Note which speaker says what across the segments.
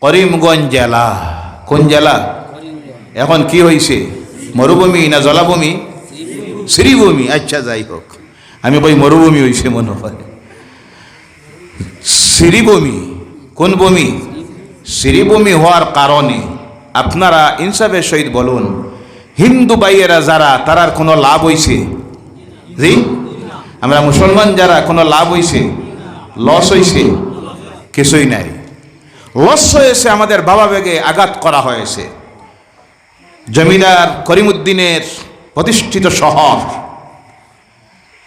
Speaker 1: করিমগঞ্জ জেলা। কোন জেলা? এখন কি হয়েছে? মরুভূমি না জলাভূমি? শ্রীভূমি। আচ্ছা, যাই হোক, আমি কই মরুভূমি হয়েছে মনে হয়। শ্রীভূমি। কোন ভূমি? শ্রীভূমি হওয়ার কারণে আপনারা ইনসাফের সহিত বলুন, হিন্দু ভাইয়েরা যারা, তারার কোনো লাভ হয়েছে? জি, আমরা মুসলমান যারা কোনো লাভ হয়েছে? লস হয়েছে? কিছুই নাই। লস হয়েছে, আমাদের বাবা বেগে আঘাত করা হয়েছে। জমিদার করিমউদ্দিনের প্রতিষ্ঠিত শহর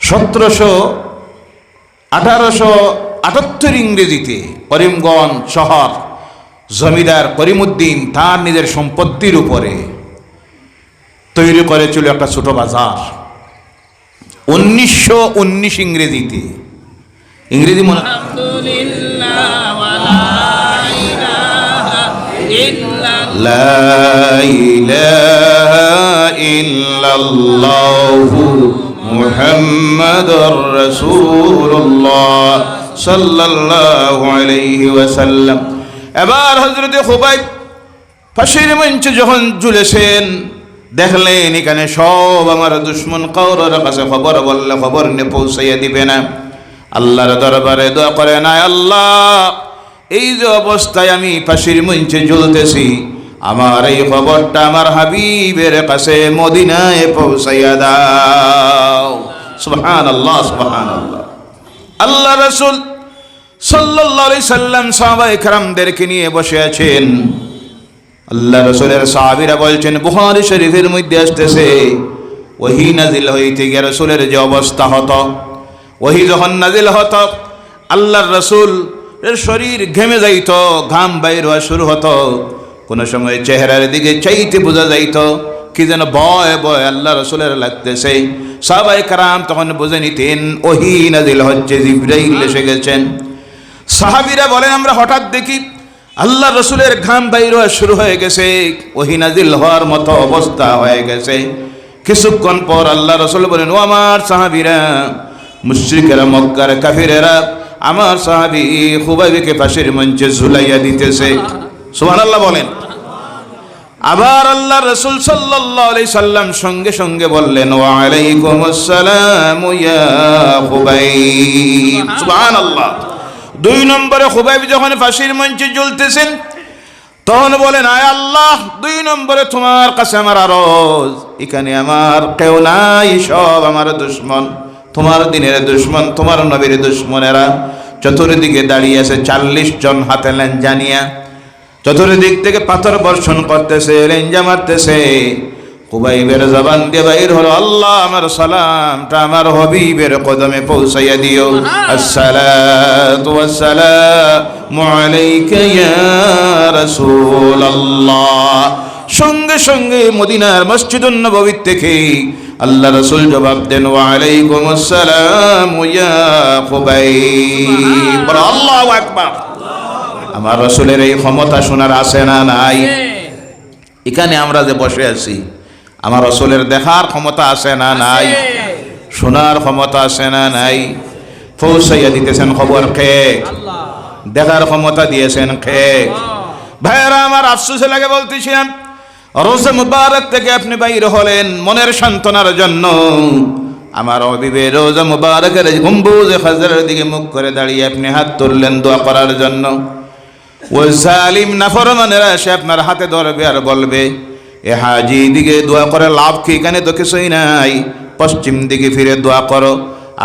Speaker 1: 1878 ইংরেজিতে করিমগঞ্জ শহর জমিদার করিমউদ্দিন তার নিজের সম্পত্তির উপরে তৈরি করেছিল একটা ছোট বাজার। 1919 ইংরেজিতে, ইংরেজি মনে লা ইলাহা ইল্লাল্লাহু মুহাম্মাদুর রাসূলুল্লাহ সাল্লাল্লাহু আলাইহি ওয়াসাল্লাম। এবার হযরতে খুবাইব ফাঁসির মঞ্চে যখন ঝুলেছেন, দেখলেন এখানে সব আমার দুশ্মন কাউরের কাছে খবর বললে খবর নিয়ে পৌঁছাইয়া দিবে না। আল্লাহর দরবারে দোয়া করে, না আল্লাহ, এই যে অবস্থায় আমি ফাঁসির মঞ্চে ঝুলতেছি, আমার এই খবরটা আমার হাবিবের কাছে মদিনায় পৌঁছাইয়া দাও। সুবহানাল্লাহ, সুবহানাল্লাহ। আল্লাহ রাসূল সাল্লাল্লাহু আলাইহি সাল্লাম সাহাবায়ে কেরামদেরকে নিয়ে বসে আছেন। আল্লাহ রাসূলের সাহাবীরা বলছেন, বুখারী শরীফের মধ্যে আসতেছে, ওহী নাজিল হইতে গিয়ে রাসূলের যে অবস্থা হতো, ওহী যখন নাজিল হতো, আল্লাহর রাসূলের শরীর ঘেমে যাইত, ঘাম বাইর হওয়া শুরু হতো। কোন সময় চেহারার দিকে চাইতে বোঝা যাইত কি যেন ভয় ভয় আল্লাহ রাসূলের লাগতেছে। সাহাবায়ে কেরাম তখন বুঝে নিতেন ওহী নাজিল হচ্ছে, জিবরাইল এসে গেছেন। সাহাবীরা বলেন, আমরা হঠাৎ দেখি আল্লাহ রাসূলের ঘাম বাইর হওয়া শুরু হয়ে গেছে, ওহী নাজিল হওয়ার মতো অবস্থা হয়ে গেছে। কিছুক্ষণ পর আল্লাহ রাসূল বলেন, ও আমার সাহাবীরা, মুশরিকেরা, মক্কার কাফিরেরা আমার সাহাবী খুবাইবকে ফাঁসির মঞ্চে ঝুলাইয়া দিতেছে। সুবহানাল্লাহ বলেন। আবার আল্লাহ রাসূল সাল্লাল্লাহু আলাইহি সাল্লাম সঙ্গে সঙ্গে বললেন, ওয়া আলাইকুমুস সালাম ইয়া খুবাইব। সুবহানাল্লাহ। 2 নম্বরে খুবাইব যখন ফাঁসির মঞ্চে ঝুলতেছেন, তখন বলেন, আয় আল্লাহ, 2 নম্বরে তোমার কাছে আমার আরজ, এখানে আমার কেউ নাই, সব আমার দুশমন, তোমার দিনের দুশমন, তোমার নবীর দুশমনেরা চতুর্দিকে দাঁড়িয়ে আছে, 40 জন হাতে লেঞ্জা নিয়া চতুর্দিক থেকে পাথর বর্ষণ করতেছে, লেঞ্জা মারতেছে। খুবাইবের জবান দিয়ে বাইর হলো, আল্লাহ, আমার সালামটা আমার হাবিবের কদমে পৌঁছাইয়া দিও। আসসালাতু ওয়াসসালামু আলাইকা ইয়া রাসূলুল্লাহ। সঙ্গে সঙ্গে মদিনার মসজিদুন নববী থেকে আল্লাহ রাসূল জবাব দেন, ওয়া আলাইকুমুস সালাম ইয়া খুবাইব। আল্লাহু আকবার। আমার রাসূলের এই ক্ষমতা শোনার আছে না নাই? এখানে আমরা যে বসে আছি, আমার রাসূলের দেখার ক্ষমতা আছে না নাই? শোনার ক্ষমতা আছে না নাই? পৌঁছাইয়া দিতেছেন খবর কে? দেখার ক্ষমতা দিয়েছেন কে? ভাইরা আমার, আফসোস লাগে বলতেছিলাম, রোজা মুবারক থেকে আপনি বাইরে হলেন মনের সান্ত্বনার জন্য। আমার হাবিবের রোজা মুবারকের গম্বুজে খাজরার দিকে মুখ করে দাঁড়িয়ে আপনি হাত তুললেন দোয়া করার জন্য। ওই জালিম নাফরমানেরা এসে আপনার হাতে ধরবে আর বলবে, এ হাজি দিকে দোয়া করে লাভ কি? এখানে তো কিছুই নাই, পশ্চিম দিকে ফিরে দোয়া করো।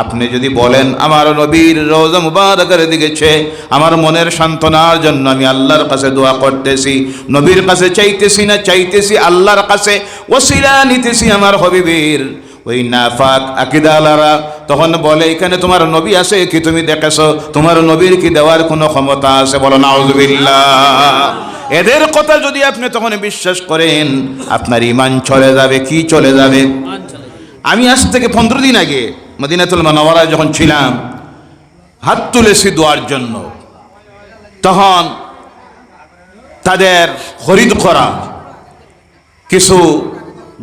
Speaker 1: আপনি যদি বলেন আমার নবীর রওজা মুবারকের দিকে চেয়ে আমার মনের সান্ত্বনার জন্য আমি আল্লাহর কাছে দোয়া করতেছি, নবীর কাছে চাইতেছি না, চাইতেছি আল্লাহর কাছে, ওসিলা নিতেছি আমার হাবিবের, ওই নাফাক আকীদাওয়ালারা তখন বলে, এখানে তোমার নবী আছে কি? তুমি দেখেছো তোমার নবীর কি দেওয়ার কোনো ক্ষমতা আছে? বলো নাউযুবিল্লাহ। এদের কথা যদি আপনি তখন বিশ্বাস করেন, আপনার ঈমান চলে যাবে। কি চলে যাবে? আমি আজ থেকে 15 দিন আগে মদিনাতুল মুনাওয়ারায় যখন ছিলাম, হাত তুলেছি দোয়ার জন্য। তখন তাদের খরিদ করা কিছু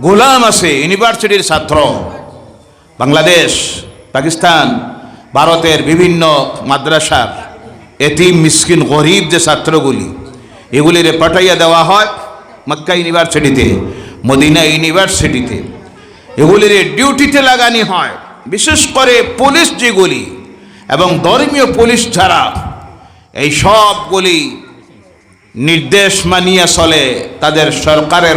Speaker 1: গোলাম আছে, ইউনিভার্সিটির ছাত্র, বাংলাদেশ, পাকিস্তান, ভারতের বিভিন্ন মাদ্রাসার এতিম মিসকিন গরিব যে ছাত্রগুলি, এগুলিরে পাঠাইয়া দেওয়া হয় মক্কা ইউনিভার্সিটিতে, মদিনা ইউনিভার্সিটিতে, এগুলিরে ডিউটিতে লাগানি হয়। বিশেষ করে পুলিশ যেগুলি এবং ধর্মীয় পুলিশ ছাড়া এই সবগুলি নির্দেশ মানিয়ে চলে তাদের সরকারের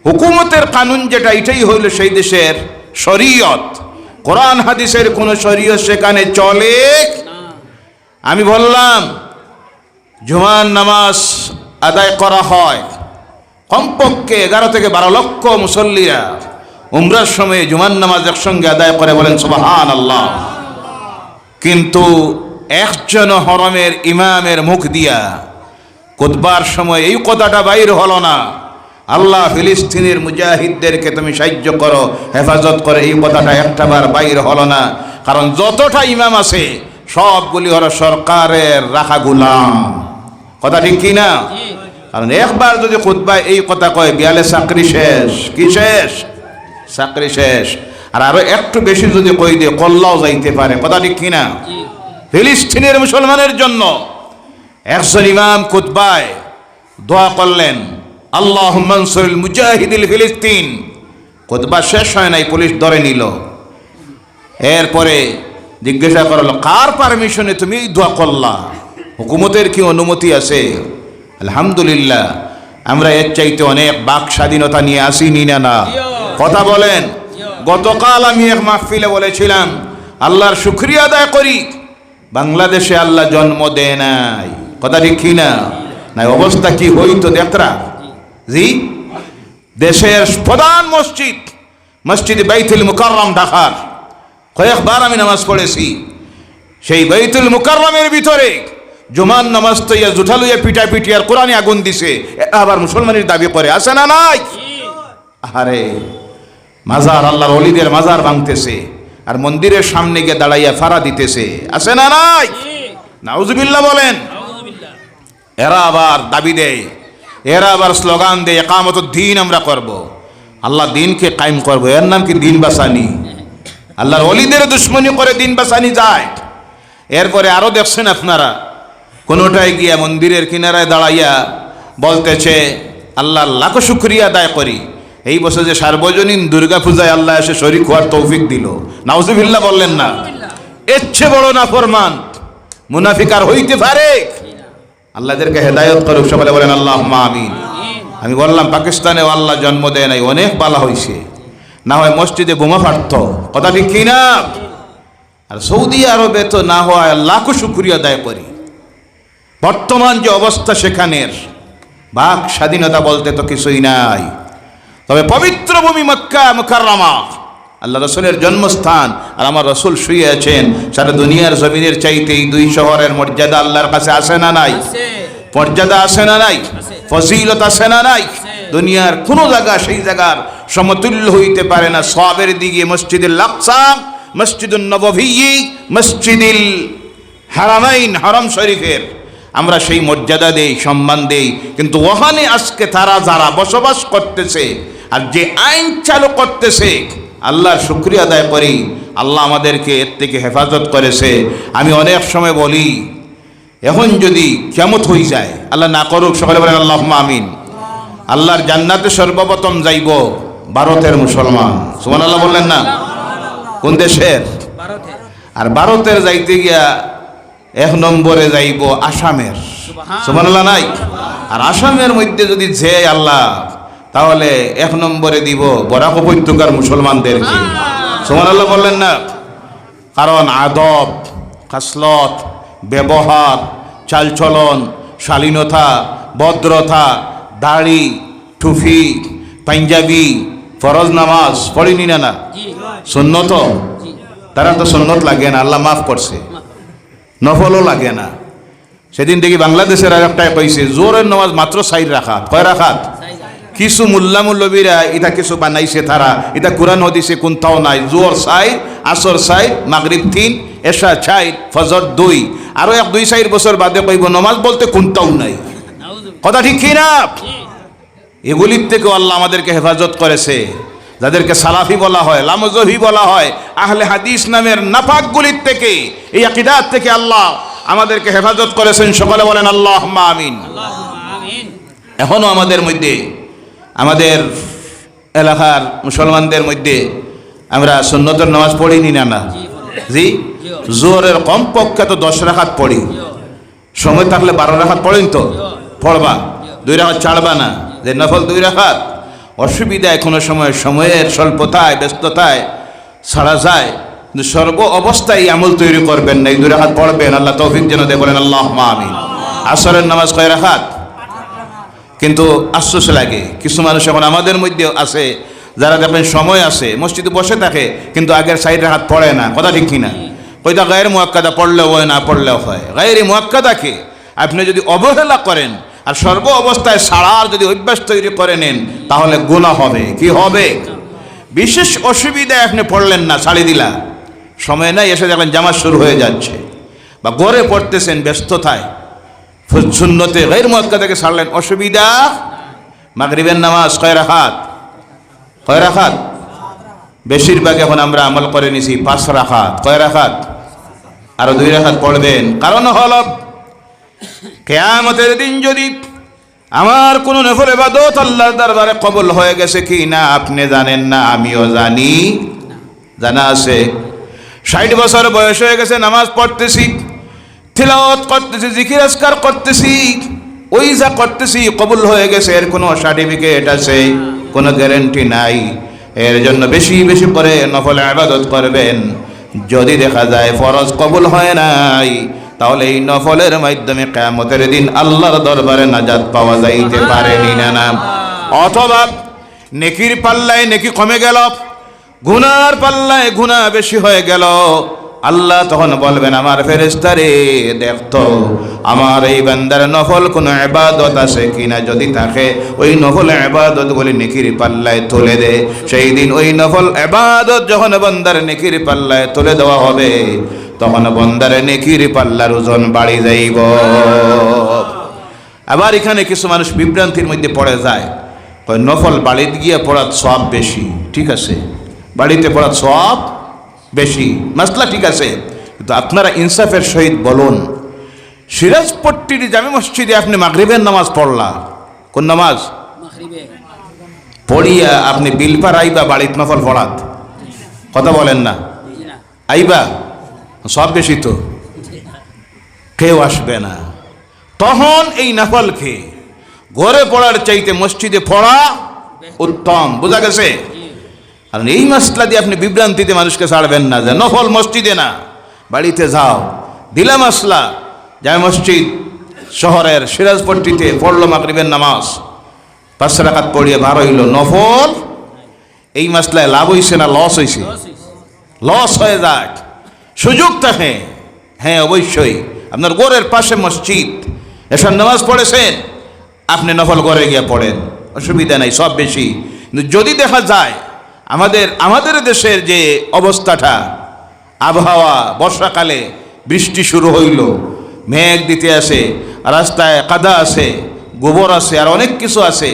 Speaker 1: হুকুমতের কানুন যেটা, এটাই হইল সেই দেশের শরীয়ত। কোরআন হাদিসের কোনো শরীয়ত সেখানে চলে। আমি বললাম জুমার নামাজ আদায় করা হয় কমপক্ষে 11 থেকে 12 লক্ষ মুসল্লিরা উমরার সময় জুমার নামাজ একসঙ্গে আদায় করে, বলেন সুবহানাল্লাহ। কিন্তু একজন হরমের ইমামের মুখ দিয়া খুতবার সময় এই কথাটা বাইর হলো না, আল্লাহ ফিলিস্তিনের মুজাহিদদেরকে তুমি সাহায্য করো, হেফাজত করে, এই কথাটা একটাবার বাইর হলো না। কারণ যতটা ইমাম আছে সবগুলি হলো সরকারের রাখা গোলাম। কথা ঠিক কি না? কারণ একবার যদি খুতবায় এই কথা কয় বিয়ালে চাকরি শেষ, কি শেষ? চাকরি শেষ। আর আরো একটু বেশি যদি কই দিয়ে কল্লাও যাইতে পারে। কথা ঠিক কি না? ফিলিস্তিনের মুসলমানের জন্য একজন ইমাম খুতবায় দোয়া করলেন, আল্লাহুম্মা আনসুরিল মুজাহিদিল ফিলিস্তিন। খুতবা শেষ হয় নাই, পুলিশ ধরে নিল। এরপরে জিজ্ঞাসা করলো, কার পারমিশনে তুমি এই দোয়া করলা? হুকুমতের কি অনুমতি আছে? আলহামদুলিল্লাহ, আমরা এর চাইতে অনেক বাক স্বাধীনতা নিয়ে আসিনি না? কথা বলেন। গতকাল আমি এক মাহফিলে বলেছিলাম, আল্লাহর শুকরিয়া আদায় করি, বাংলাদেশে আল্লাহ জন্ম দেয় নাই। কথা ঠিক কি না? নাই অবস্থা কি হইতো দেখরা? জি, দেশের প্রধান মসজিদ বাইতুল মুকাররম ঢাকার, কয়েকবার আমি নামাজ পড়েছি। সেই বাইতুল মুকাররমের ভিতরে জুমার নামাজ তো ইয়া জুঠালুয়া পিটাপিটি আর কোরআনে আগুন দিছে, আবার মুসলমানের দাবি করে, আছে না নাই? আরে মাজার, আল্লাহর ওলিদের মাজার ভাঙতেছে আর মন্দিরের সামনে গিয়ে দাঁড়াইয়া ফাড়া দিতেছে, আছে না নাই? নাউজুবিল্লাহ বলেন। এরা আবার দাবি দেয়, এরা আবার স্লোগান দেয়, ইকামতুদ্দিন আমরা করব, আল্লাহ দিনকে কায়েম করব। এর নাম কি দিন বাঁচানি? আল্লাহর ওলিদের দুশ্মনী করে দিন বাঁচানি যায়? এরপরে আরো দেখছেন আপনারা, কোনোটাই গিয়া মন্দিরের কিনারায় দাঁড়াইয়া বলতেছে, আল্লাহর লাখো শুকরিয়া আদায় করি, এই বছর যে সার্বজনীন দুর্গা পূজায় আল্লাহ এসে শরীক হওয়ার তৌফিক দিল। নাউজুবিল্লাহ বললেন না? এর চেয়ে বড় নাফরমান মুনাফিক আর হইতে পারে? আল্লাহদেরকে হেদায়েত করুক, সকলে বলেন আল্লাহুম্মা আমিন। আমি বললাম পাকিস্তানে আল্লাহ জন্ম দেয় নাই, অনেক বালা হয়েছে, না হয় মসজিদে বোমা ফাটত। কথা ঠিক কি না? আর সৌদি আরবে তো না হয় লাখো শুকরিয়া আদায় করি। বর্তমান যে অবস্থা সেখানের বাক স্বাধীনতা বলতে তো কিছুই নাই। তবে পবিত্র ভূমি মক্কা মুকাররমা, আল্লাহ রসুলের জন্মস্থান, আর আমার রসুল শুয়ে আছেন, সারা দুনিয়ার জমিনের চাইতে এই দুই শহরের মর্যাদা আল্লাহর কাছে আসে না নাই? মর্যাদা আসে না নাই? ফজিলত আসে না নাই? দুনিয়ার কোনো জায়গা সেই জায়গার সমতুল্য হইতে পারে না। সওয়াবের দিকে মসজিদুল আকসা, মসজিদুন নববী, মসজিদুল হারামাইন, হারাম শরীফের আমরা সেই মর্যাদা দেই, সম্মান দেই। কিন্তু ওখানে আজকে তারা যারা বসবাস করতেছে আর যে আইন চালু করতেছে, আল্লাহর শুকরিয়া আদায় করি, আল্লাহ আমাদেরকে এর থেকে হেফাজত করেছে। আমি অনেক সময় বলি, এখন যদি কিয়ামত হয়ে যায়, আল্লাহ না করুক, সকলে বলেন আল্লাহুম্মা আমিন, আল্লাহর জান্নাতে সর্বপ্রথম যাইব ভারতের মুসলমান। সুবহানাল্লাহ বললেন না? কোন দেশের? আর ভারতের যাইতে গিয়া 1 নম্বরে যাইব আসামের। সুবহানাল্লাহ নাই? আর আসামের মধ্যে যদি যে আল্লাহ, তাহলে 1 নম্বরে দিব বরাক উপত্যকার মুসলমানদেরকে। সুবহানাল্লাহ বললেন না? কারণ আদব, খাসলত, ব্যবহার, চালচলন, শালীনতা, ভদ্রতা, দাড়ি, টুপি, পাঞ্জাবি, ফরজ নামাজ পড়িনি না? সুন্নত, তারা তো সুন্নত লাগে না, আল্লাহ মাফ করছে, নফলও লাগে না। সেদিন দেখি বাংলাদেশের আর একটাই কইছে, জোরের নামাজ মাত্র 4 রাকাত। কয় রাকাত? কিছু মোল্লা মুল্লবীরা এটা কিছু বানাইছে, তারা এটা কোরআন হাদিসে কোনটাও নাই। জোর 4, আসর 4, মাগরিব 3, এশা 4, ফজর 2, আরো 1-2-4 বছর বাদে কইব নামাজ বলতে কোনটাও নাই। কথা ঠিক কি না? এগুলির থেকে আল্লাহ আমাদেরকে হেফাজত করেছে, যাদেরকে সালাফি বলা হয়, লামজহি বলা হয়, আহলে হাদিস নামের নাফাকগুলির থেকে, এই আকীদাত থেকে আল্লাহ আমাদেরকে হেফাজত করেছেন। সকলে বলেন আল্লাহুম্মা আমিন। এখনো আমাদের মধ্যে, আমাদের এলাকার মুসলমানদের মধ্যে আমরা সুন্নতের নামাজ পড়িনি না? জি, জোহরের কমপক্ষে তো 10 রাকাত পড়ি, সময় থাকলে 12 রাকাত পড়েন তো পড়বা, 2 রাকাত ছাড়বা না, যে নফল 2 রাকাত। অসুবিধায় কোনো সময় সময়ের স্বল্পতায় ব্যস্ততায় ছাড়া যায়, কিন্তু সর্ব অবস্থায় আমল তৈরি করবেন না, এই 2 রাকাত পড়বেন। আল্লাহ তৌফিক যেন দেয়, বলেন আল্লাহুম্মা আমিন। আসরের নামাজ কয় রাকাত? কিন্তু আফসোস লাগে কিছু মানুষ এখন আমাদের মধ্যে আছে যারা দেখবেন সময় আছে, মসজিদে বসে থাকে, কিন্তু আগের 4 রাকাত পড়ে না। কথা ঠিক কিনা? ওইটা গায়ের মুয়াক্কাদা, পড়লেও হয় না পড়লেও হয়। গায়ের মুয়াক্কাদাকে আপনি যদি অবহেলা করেন আর সর্ব অবস্থায় ছাড়ার যদি অভ্যাস তৈরি করে নেন, তাহলে গুনাহ হবে। কি হবে? বিশেষ অসুবিধায় আপনি পড়লেন না, ছাড়ি দিলা, সময় নাই, এসে দেখলেন জামাত শুরু হয়ে যাচ্ছে, বা গড়ে পড়তেছেন ব্যস্ততায়, সুন্নতে গায়ের মুয়াক্কাদাকে ছাড়লেন, অসুবিধা। মাগরিবের নামাজ কয় রাকাত? কয় রাকাত? বেশিরভাগ এখন আমরা আমল করে নিছি 5 রাকাত। কয় রাকাত? আরো 2 রাকাত পড়বেন। কারণ হল কিয়ামতের দিন যদি আমার কোন নফল ইবাদত আল্লাহর দরবারে কবুল হয়ে গেছে কি না আপনি জানেন না, আমিও জানি। জানা আছে 60 বছর বয়স হয়ে গেছে, নামাজ পড়তেছি, তিলাওয়াত করতেছি, জিকির আজকার করতেছি, ওই যা করতেছি কবুল হয়ে গেছে এর কোনো সার্টিফিকেট আছে? কোনো গ্যারান্টি নাই। এর জন্য বেশি বেশি করে নফল ইবাদত করবেন। যদি দেখা যায় ফরজ কবুল হয় নাই, তাহলে এই নফলের মাধ্যমে কিয়ামতের দিন আল্লাহর দরবারে নাজাত পাওয়া যাইতে পারে না। অথবা নেকির পাল্লায় নেকি কমে গেল, গুনার পাল্লায় গুনাহ বেশি হয়ে গেল, আল্লাহ তখন বলবেন আমার ফেরেশতারে দেখতো আমার এই বান্দার নফল কোনো ইবাদত আছে কিনা, যদি থাকে ওই নফল ইবাদতগুলি নেকির পাল্লায় তুলে দে। সেই দিন ওই নফল ইবাদত যখন বান্দার নেকির পাল্লায় তুলে দেওয়া হবে, তখন বান্দার নেকির পাল্লার ওজন বাড়ি যাইব। আবার এখানে কিছু মানুষ বিভ্রান্তির মধ্যে পড়ে যায়, কয় নফল বাড়িতে গিয়ে পড়ার সওয়াব বেশি। ঠিক আছে, বাড়িতে পড়ার সওয়াব বেশি, মাসলা ঠিক আছে, কিন্তু আপনারা ইনসাফের সহিত বলুন, সিরাজপট্টির জামে মসজিদে আপনি মাগরিবের নামাজ পড়লা, কোন নামাজ পড়িয়া আপনি বিলপার আইবা বাড়িতে নফল পড়াত? কথা বলেন না, আইবা সব বেশি তো কেউ আসবে না। তখন এই নফল খেয়ে ঘরে পড়ার চাইতে মসজিদে পড়া উত্তম। বোঝা গেছে? কারণ এই মাসলা দিয়ে আপনি বিভ্রান্তিতে মানুষকে ছাড়বেন না যে নফল মসজিদে না, বাড়িতে যাও। দিলা মাসলা, জামে মসজিদ শহরের সিরাজপট্টিতে পড়লো মাগরিবের নামাজ, 5 রাকাত পড়িয়ে বার হইল, নফল। এই মাসলায় লাভ হইছে না লস হইছে? লস হয়ে যাক, সুযোগ থাকে। হ্যাঁ অবশ্যই, আপনার ঘরের পাশে মসজিদ, এসব নামাজ পড়েছেন, আপনি নফল ঘরে গিয়ে পড়েন, অসুবিধা নাই, সব বেশি। কিন্তু যদি দেখা যায় আমাদের দেশের যে অবস্থাটা, আবহাওয়া বর্ষাকালে বৃষ্টি শুরু হইল, মেঘ দিতে আসে, রাস্তায় কাদা আছে, গোবর আছে, আর অনেক কিছু আছে,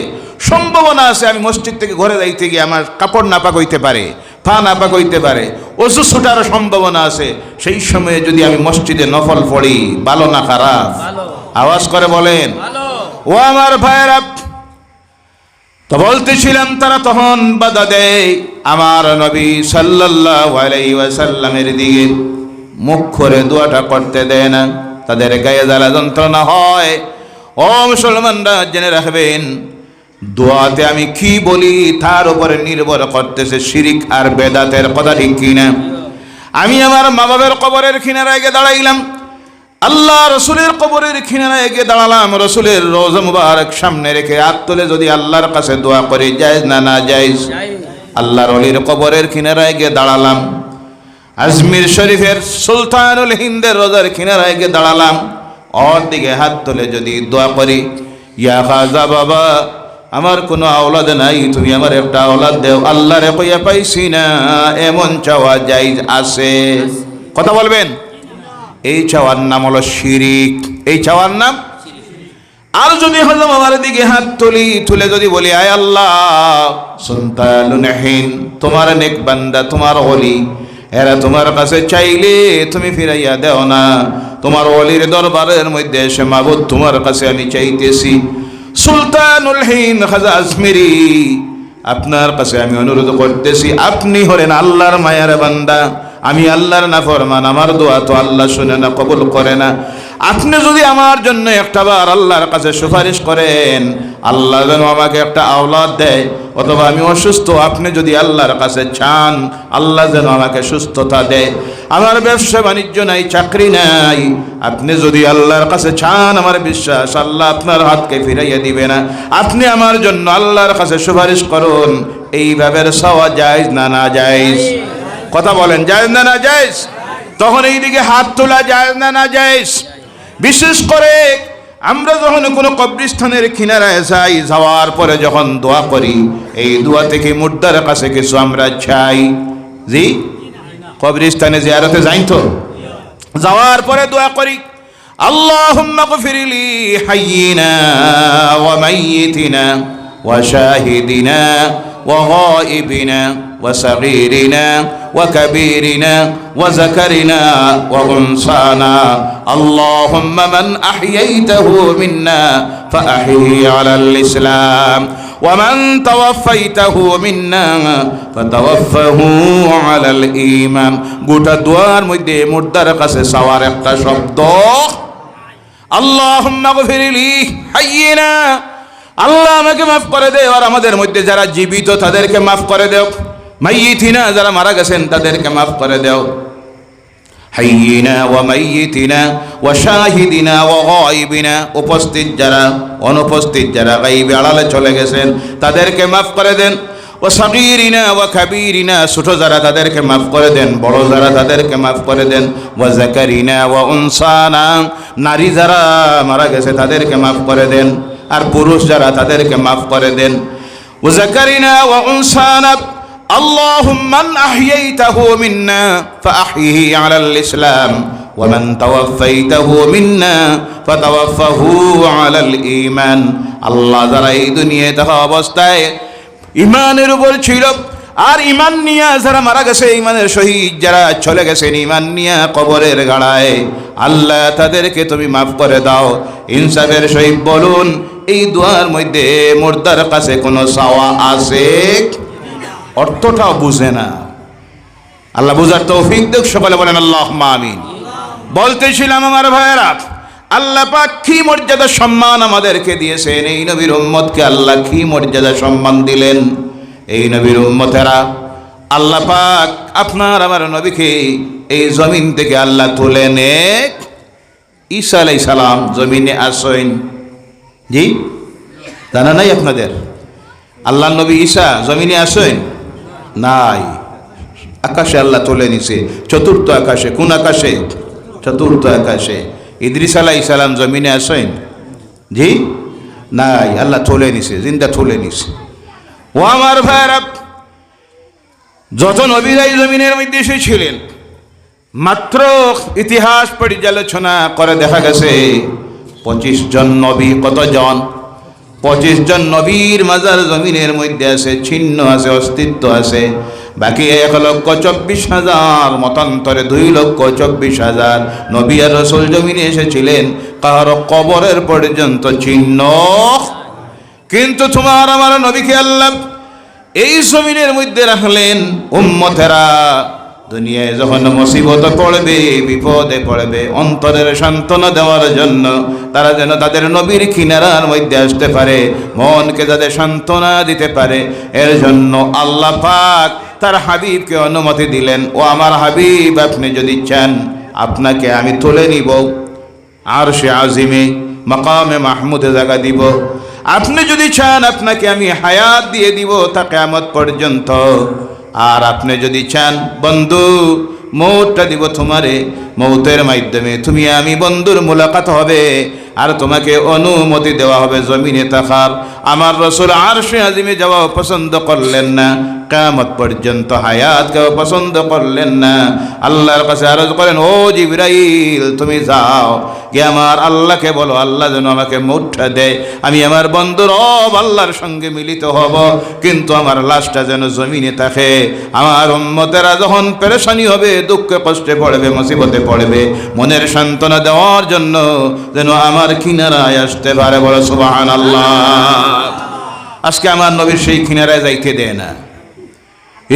Speaker 1: সম্ভাবনা আছে আমি মসজিদ থেকে ঘরে যাইতে গিয়ে আমার কাপড় নাপাক হইতে পারে, পা নাপাক হইতে পারে, অজু ছুটারও সম্ভাবনা আছে। সেই সময়ে যদি আমি মসজিদে নফল পড়ি, ভালো না খারাপ? আওয়াজ করে বলেন। ও আমার ভাইয়েরা, তো বলতেছিলাম তারা তখন বাধা দেয় আমার নবী সাল্লাল্লাহু আলাইহি ওয়াসাল্লামের দিকে, মুখ করে দোয়াটা করতে দেয় না, তাদের গায়ে জ্বালা যন্ত্রণা হয়। ও মুসলমানরা জেনে রাখবেন, দোয়াতে আমি কি বলি তার উপরে নির্ভর করতেছে শিরিক আর বেদাতের। কথা ঠিক কিনা? আমি আমার মা বাবার কবরের কিনারায় গিয়ে দাঁড়াইলাম, আল্লাহ রসুলের কবরের কিনারায় গিয়ে দাঁড়ালাম, রসুলের রওজা মুবারক সামনে রেখে হাত তুলে যদি আল্লাহর কাছে দোয়া করি, জায়েজ না না জায়েজ? আল্লাহর ওলির কবরের কিনারায় গিয়ে দাঁড়ালাম, আজমির শরীফের সুলতানুল হিন্দের রোজার কিনারায় গিয়ে দাঁড়ালাম, ওর দিকে হাত তুলে যদি দোয়া করি, ইয়া খাজা বাবা আমার কোনো আওলাদ নাই, তুমি আমার একটা আওলাদ দেও, আল্লাহরে কইয়া পাইছি না, এমন চাওয়া জায়েজ আছে? কথা বলবেন। এই চাওয়ার নাম হলো শিরিক, এই চাওয়ার নাম। আর যদি হজম আমার দিকে হাত তুলে যদি বলি, আয় আল্লাহ সুলতানুল তোমার নেক বান্দা, তোমার ওলি, এরা তোমার কাছে চাইলে তুমি ফিরাইয়া দেও না, তোমার ওলির দরবারের মধ্যে এসে মাবুদ তোমার কাছে আমি চাইতেছি। সুলতানুল হিন্দ খাজা আজমিরি, আপনার কাছে আমি অনুরোধ করতেছি, আপনি হলেন আল্লাহর মায়ার বান্দা, আমি আল্লাহর নাফরমান, আমার দোয়া তো আল্লাহ শুনে না, কবুল করে না। আপনি যদি আমার জন্য একটাবার আল্লাহর কাছে সুপারিশ করেন, আল্লাহ যেন আমাকে একটা আওলাদ দেয়, অথবা আমি অসুস্থ, আপনি যদি আল্লাহর কাছে চান আল্লাহ যেন আমাকে সুস্থতা দেয়। আমার ব্যবসা বাণিজ্য নাই, চাকরি নাই, আপনি যদি আল্লাহর কাছে চান, আমার বিশ্বাস আল্লাহ আপনার হাতকে ফিরাইয়া দিবে না। আপনি আমার জন্য আল্লাহর কাছে সুপারিশ করুন। এইভাবে চাওয়া জায়েজ না না জায়েজ? কথা বলেন, জায়েজ না না জায়েজ? তখন এইদিকে হাত তোলা জায়েজ না না জায়েজ? বিশেষ করে আমরা যখন কোনো কবরস্থানের কিনারায় যাই, যাওয়ার পরে যখন দোয়া করি, এই দোয়া থেকে মুর্দার কাছে কিছু আমরা চাই। জি, কবরস্থানে জিয়ারতে যাই তো, যাওয়ার পরে দোয়া করি, আল্লাহুম্মা গফিরলি হাইয়িনা ওয়া মাইয়িতিনা ওয়া শাহিদিনা ওয়া গায়িবিনা ওয়া সাগীরিনা ওয়া কাবীরিনা ওয়া যাকারিনা ওয়া উনসানা। আল্লাহুম্মা মান আহইয়াইতাহু মিন্না ফাআহইহি আলাল ইসলাম ওয়া মান তাওয়াফাইতাহু মিন্না ফাতাওয়াফাহু আলাল ঈমান। গোটা দোয়ার মধ্যে মুর্দার কাছে চাওয়ার একটা শব্দ, আল্লাহুম্মা গফিরলি হাইয়িনা, আল্লাহ আমাকে মাফ করে দেও, আর আমাদের মধ্যে যারা জীবিত তাদেরকে মাফ করে দেও। মাইয়িতিনা, যারা মারা গেছেন তাদেরকে মাফ করে দেও। হাইয়িনা ওয়া মাইয়িতিনা ওয়া শাহিদিনা ওয়া গায়িবিনা, উপস্থিত যারা, অনুপস্থিত যারা, গায়বে আড়ালে চলে গেছেন তাদেরকে মাফ করে দেন। ওয়া সাগীরিনা ওয়া কাবীরিনা, ছোট যারা তাদেরকে মাফ করে দেন, বড় যারা তাদেরকে মাফ করে দেন। ওয়া যাকারিনা ওয়া উনসানা, নারী যারা মারা গেছে তাদেরকে মাফ করে দেন, আর পুরুষ যারা তাদেরকে মাফ করে দেন। ওয়া যাকারিনা ওয়া উনসানা আল্লাহুম্মা মান আহইয়াইতাহু মিন্না ফাআহইহি আলাল ইসলাম ওয়া মান তাওয়াফাইতাহু মিন্না ফাতাওয়াফাহু আলাল ঈমান। আল্লাহ, যারা এই দুনিয়ায় থাকা অবস্থায় ঈমানের উপর ছিল, আর ঈমান নিয়ে যারা মারা গেছে, ঈমানের শহীদ যারা চলে গেছেন ঈমান নিয়ে কবরের গাড়ায়, আল্লাহ তাদেরকে তুমি মাফ করে দাও। ইনসাফের সহিত বলুন, এই দোয়ার মধ্যে মুর্দার কাছে কোনো চাওয়া আছে? অর্থটাও বুঝে না। আল্লাহ বুঝার তৌফিক দেখ, সকলে বলেন আল্লাহুম্মা আমিন। বলতেছিলাম আমার ভাইয়েরা, আল্লাহ পাক কি মর্যাদা সম্মান আমাদেরকে দিয়েছেন, এই নবীর উম্মতকে আল্লাহ কি মর্যাদা সম্মান দিলেন। এই নবীর উম্মতেরা, আল্লাহ পাক আপনার আমার নবীকে এই জমিন থেকে আল্লাহ তুলে নে, ঈসা আলাইহিস সালাম জমিনে আসেন। জি, জানা নাই আপনাদের? আল্লাহ নবী ঈসা জমিনে আসেন নাই, আকাশে আল্লাহ তুলে নিছে, চতুর্থ আকাশে। কোন আকাশে? চতুর্থ আকাশে। ইদ্রিস আলাইহিস সালাম জমিনে আসেন? জি নাই, আল্লাহ তুলে নিছে, জিন্দা তুলে নিছে। ও আমার ভাইরা, যত নবীরাই জমিনের মধ্যে এসেছিলেন, মাত্র ইতিহাস পর্যালোচনা করে দেখা গেছে 25 জন নবী। কতজন? 25 জন নবীর মাজার জমিনের মধ্যে আছে, চিহ্ন আছে, অস্তিত্ব আছে। বাকি 1,24,000 মতান্তরে 2,24,000 নবী আর রাসূল জমিনে এসেছিলেন, কারো কবরের পর্যন্ত চিহ্ন। কিন্তু তোমার আমার নবীকে আল্লাহ এই জমিনের মধ্যে রাখলেন, উম্মতেরা দুনিয়ায় যখন মুসিবত পড়বে, বিপদে পড়বে, অন্তরের সান্ত্বনা দেওয়ার জন্য, তারা যেন তাদের নবীর কিনারার মধ্যে আসতে পারে, মনকে যাতে সান্ত্বনা দিতে পারে, এর জন্য আল্লাহ পাক তার হাবিবকে অনুমতি দিলেন। ও আমার হাবিব, আপনি যদি চান আপনাকে আমি তুলে নিব, আরশে আজিমে মাকামে মাহমুদে জায়গা দিব। আপনি যদি চান আপনাকে আমি হায়াত দিয়ে দিব তা কিয়ামত পর্যন্ত। আর আপনি যদি চান বন্ধু, মৌতটা দিব তোমারে, মৌতের মাধ্যমে তুমি আমি বন্ধুর মুলাকাত হবে, আর তোমাকে অনুমতি দেওয়া হবে জমিনে থাকার। আমার রাসূল আরশে আজিমে যাওয়া পছন্দ করলেন না, কিয়ামত পর্যন্ত হায়াতকেও পছন্দ করলেন না। আল্লাহর কাছে আরজ করেন, ও জিবরাইল তুমি যাও গিয়ে আমার আল্লাহকে বলো আল্লাহ যেন আমাকে মুঠা দেয়, আমি আমার বন্ধু রব আল্লাহর সঙ্গে মিলিত হব, কিন্তু আমার লাশটা যেন জমিনে থাকে। আমার উম্মতেরা যখন পেরেশানি হবে, দুঃখে কষ্টে পড়বে, মুসিবতে পড়বে, মনের সান্ত্বনা দেওয়ার জন্য যেন আমার কিনারায় আসতে পারে। বলো সুবহানাল্লাহ। আজকে আমার নবীর সেই কিনারায় যাইতে দেয় না।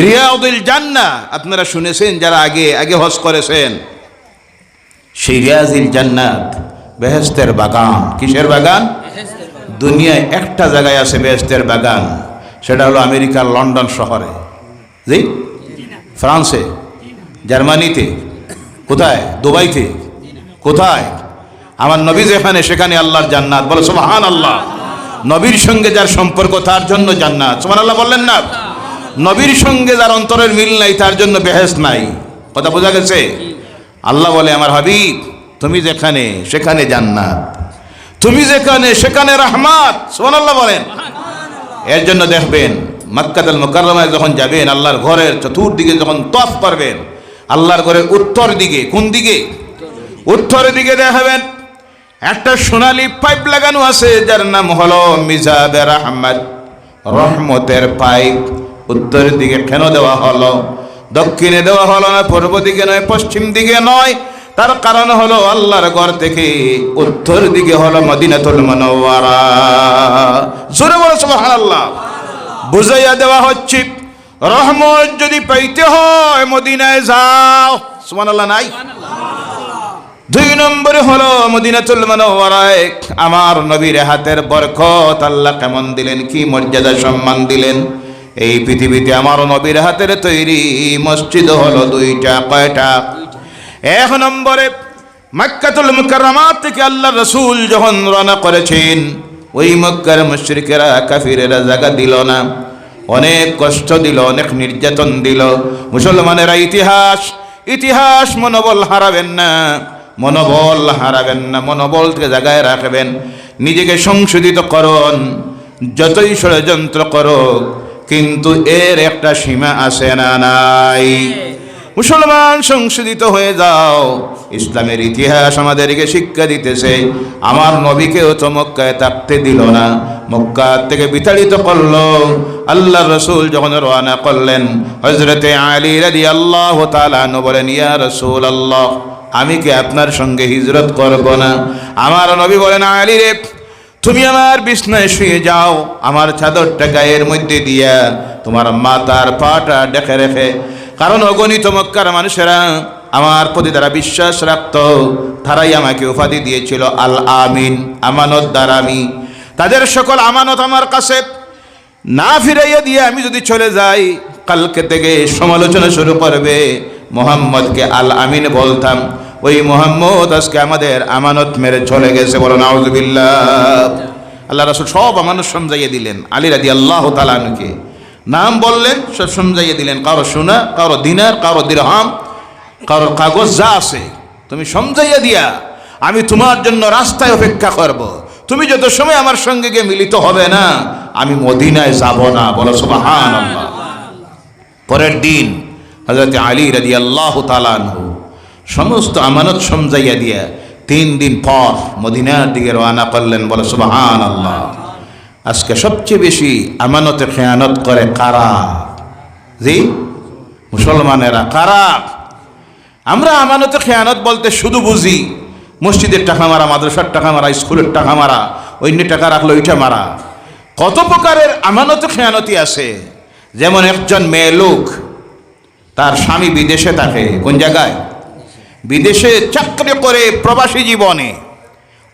Speaker 1: রিয়াদুল জান্নাহ আপনারা শুনেছেন যারা আগে আগে হজ করেছেন, সেই রিয়াজুল জান্নাত বেহেশতের বাগান। কিসের বাগান? দুনিয়ায় একটা জায়গায় আছে বেহেশতের বাগান, সেটা হলো আমেরিকার লন্ডন শহরে, জি, ফ্রান্সে, জার্মানিতে, কোথায়? দুবাইতে, কোথায়? আমার নবী যেখানে সেখানে আল্লাহর জান্নাত। বলো সুবহানাল্লাহ। নবীর সঙ্গে যার সম্পর্ক তার জন্য জান্নাত। সুবহানাল্লাহ বললেন না? নবীর সঙ্গে যার অন্তরের মিল নাই তার জন্য বেহেশত নাই। কথা বোঝা গেছে? আল্লাহ বলে আমার হাবিব তুমি যেখানে সেখানে জান্নাত, তুমি যেখানে সেখানে রহমত। সুবহানাল্লাহ বলেন। এর জন্য দেখবেন মক্কাতুল মুকাররমায় যখন যাবেন, আল্লাহর ঘরের চতুর্দিকে যখন তওয়াফ করবেন, আল্লাহর ঘরের উত্তর দিকে, কোন দিকে? উত্তরের দিকে দেখাবেন একটা সোনালী পাইপ লাগানো আছে যার নাম হলো মিজাবে রাহমাত, রহমতের পাইপ। উত্তরের দিকে কেন দেওয়া হলো? দক্ষিণে দেওয়া হলো না, পূর্ব দিকে নয়, পশ্চিম দিকে নয়। তার কারণ হলো আল্লাহর ঘর থেকে উত্তর দিকে হলো মদিনাতুল মুনাওয়ারা। জোরে বলো সুবহানাল্লাহ। বুঝাইয়া দেওয়া হচ্ছে রহমত যদি পাইতে হয় মদিনায় যাও। সুবহানাল্লাহ নাই? দুই নম্বরে হলো মদিনাতুল মুনাওয়ারায় আমার নবীর হাতের বরকত আল্লাহ কেমন দিলেন, কি মর্যাদা সম্মান দিলেন। এই পৃথিবীতে আমার নবীর হাতের তৈরি মসজিদ হলো দুইটা। কয়টা? এক নম্বরে মক্কাতুল মুকাররমা থেকে আল্লাহ রাসূল যখন রওনা করেছেন, ওই মক্কার মুশরিকেরা কাফিরেরা জায়গা দিল না, অনেক কষ্ট দিল, অনেক নির্যাতন দিল। মুসলমানেরা ইতিহাস মনোবল হারাবেন না, মনোবল হারাবেন না, মনোবলকে জায়গায় রাখবেন। নিজেকে সংশোধিত করুন, যতই ষড়যন্ত্র করো কিন্তু এর একটা সীমা আছে না নাই? মুসলমান সংশোধিত হয়ে যাও। ইসলামের ইতিহাস আমাদেরকে শিক্ষা দিতেছে, আমার নবীকেও তো মক্কায় থাকতে দিল না, মক্কা থেকে বিতাড়িত করলো। আল্লাহ রসুল যখন রওনা করলেন, হযরতে আলী রাদিয়াল্লাহু তাআলা আনহু বলেন, ইয়া রাসূলুল্লাহ আমি কি আপনার সঙ্গে হিজরত করব না? আমার নবী বলেন, আলী রে তুমি আমার বিছনায় শুয়ে যাও, আমার চাদরটা গায়ের মধ্যে দিয়া তোমার মাথার পাটা ঢেকে রেখে। কারণ অগণিত মক্কার মানুষেরা আমার প্রতি তারা বিশ্বাস রাখত, তারাই আমাকে উপাধি দিয়েছিল আল আমিন, আমানতদার আমি। তাদের সকল আমানত আমার কাছে না ফিরাইয়া দিয়ে আমি যদি চলে যাই, কালকে থেকে সমালোচনা শুরু করবে, মুহাম্মদকে আল আমিন বলতাম, ওই মুহাম্মদ আজকে আমাদের আমানত মেরে চলে গেছে। বলো নাউযুবিল্লাহ। আল্লাহ রাসূল সব আমানত সমঝাইয়া দিলেন। আলী রাদিয়াল্লাহু তাআলা আনহুকে নাম বললেন, সব সমঝাইয়া দিলেন। কারো সোনা, কারো দিনার, কারো দিরহাম, কারো কাগজ যা আছে তুমি সমঝাইয়া দিয়া আমি তোমার জন্য রাস্তায় অপেক্ষা করব। তুমি যত সময় আমার সঙ্গে গিয়ে মিলিত হবে না, আমি মদিনায় যাব না। বলো সুবহানাল্লাহ। পরের দিন হযরত আলী রাদিয়াল্লাহু তাআলা আনহু সমস্ত আমানত সমঝাইয়া দিয়া 3 দিন পর মদিনার দিকে রওনা করলেন। বলো সুবহানাল্লাহ। আজকে সবচেয়ে বেশি আমানতে খেয়ানত করে কারা? জি, মুসলমানেরা। কারা? আমরা আমানতে খেয়ানত বলতে শুধু বুঝি মসজিদের টাকা মারা, মাদ্রাসার টাকা মারা, স্কুলের টাকা মারা, অন্য টাকা রাখলো ওইটা মারা। কত প্রকারের আমানতে খেয়ানতি আছে। যেমন একজন মেয়ে লোক, তার স্বামী বিদেশে থাকে, কোন জায়গায়? বিদেশে চাকরি করে প্রবাসী জীবনে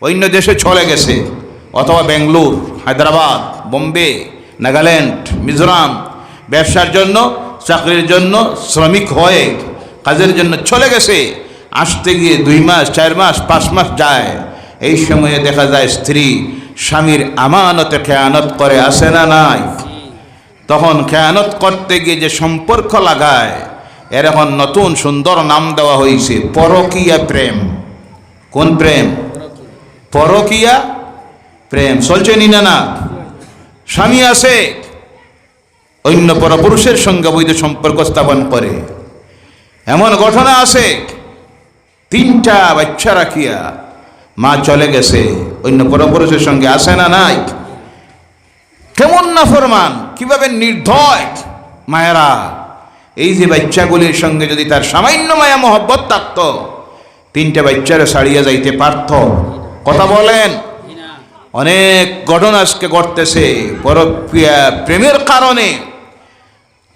Speaker 1: অন্য দেশে চলে গেছে, অথবা বেঙ্গালুর, হায়দ্রাবাদ, বোম্বে, নাগাল্যান্ড, মিজোরাম ব্যবসার জন্য, চাকরির জন্য, শ্রমিক হয়ে কাজের জন্য চলে গেছে। আসতে গিয়ে 2 মাস, 4 মাস, 5 মাস যায়। এই সময়ে দেখা যায় স্ত্রী স্বামীর আমানতে খেয়ানত করে, আসে না নাই? তখন খেয়ানত করতে গিয়ে যে সম্পর্ক লাগায়, এর এখন নতুন সুন্দর নাম দেওয়া হয়েছে পরকীয়া প্রেম। কোন প্রেম? পরকীয়া প্রেম। চলছে নি না? স্বামী আছে, অন্য পরপুরুষের সঙ্গে বৈধ সম্পর্ক স্থাপন করে। এমন ঘটনা আছে, 3টা বাচ্চা রাখিয়া মা চলে গেছে, অন্য পরপুরুষের সঙ্গে আসে না নাই। কেমন নাফরমান, কিভাবে নির্দয় মায়েরা। এই যে বাচ্চাগুলির সঙ্গে যদি তার সামান্য মায়া মহব্বত থাকতো, 3টা বাচ্চারে ছাড়িয়ে যাইতে পারত? কথা বলেন। অনেক ঘটনা আজকে ঘটতেছে, পরক্রিয়া প্রেমের কারণে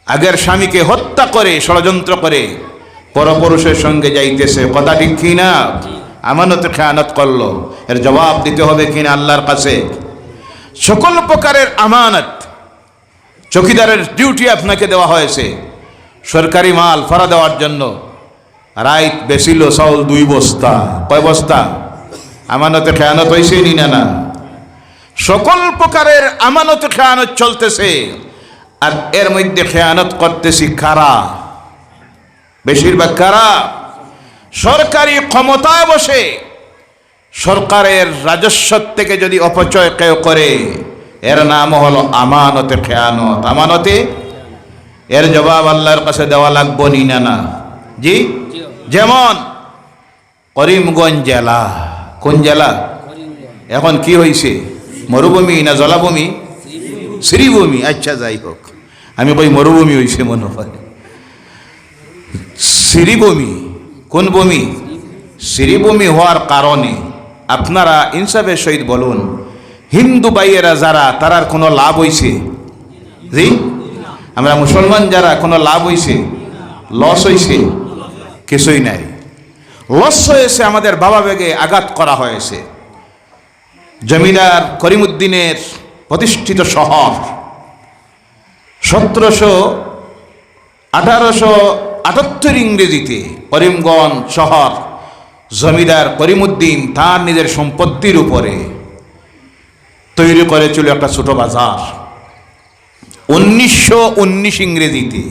Speaker 1: আগের স্বামীকে হত্যা করে ষড়যন্ত্র করে পরপুরুষের সঙ্গে যাইতেছে। কথা ঠিক কিনা? আমানতে খেয়ানত করলো, এর জবাব দিতে হবে কিনা আল্লাহর কাছে। সকল প্রকারের আমানত, চৌকিদারের ডিউটি আপনাকে দেওয়া হয়েছে, সরকারি মাল ফাড়া দেওয়ার জন্য। রাইত বেছিল চাউল 2 বস্তা, কয় বস্তা? আমানতে খেয়ানত হয়েছে নি না? সকল প্রকারের আমানত খেয়ানত চলতেছে, আর এর মধ্যে খেয়ানত করতেছি কারা? বেশিরভাগ কারা? সরকারি ক্ষমতায় বসে সরকারের রাজস্ব থেকে যদি অপচয় কেউ করে, এর নাম হলো আমানতে খেয়ানত। আমানতে এর জবাব আল্লাহর কাছে দেওয়া লাগবো নি না? জি। যেমন করিমগঞ্জ জেলা, কোন জেলা? এখন কি হয়েছে? মরুভূমি না জলাভূমি? শ্রীভূমি। আচ্ছা, যাই হোক, আমি কই মরুভূমি হয়েছে মনে হয়। শ্রীভূমি। কোন ভূমি? শ্রীভূমি হওয়ার কারণে আপনারা ইনসাফের সহিত বলুন, হিন্দু ভাইয়েরা যারা, তারার কোনো লাভ হইছে? জি। আমরা মুসলমান যারা কোনো লাভ হইছে? লস হইছে? কিছুই নাই। লস হয়েছে, আমাদের বাবা বেগে আঘাত করা হয়েছে। জমিদার করিমউদ্দিনের প্রতিষ্ঠিত শহর, 1878 ইংরেজিতে করিমগঞ্জ শহর জমিদার করিমউদ্দিন তার নিজের সম্পত্তির উপরে তৈরি করেছিল একটা ছোট বাজার। 1919 ইংরেজিতে,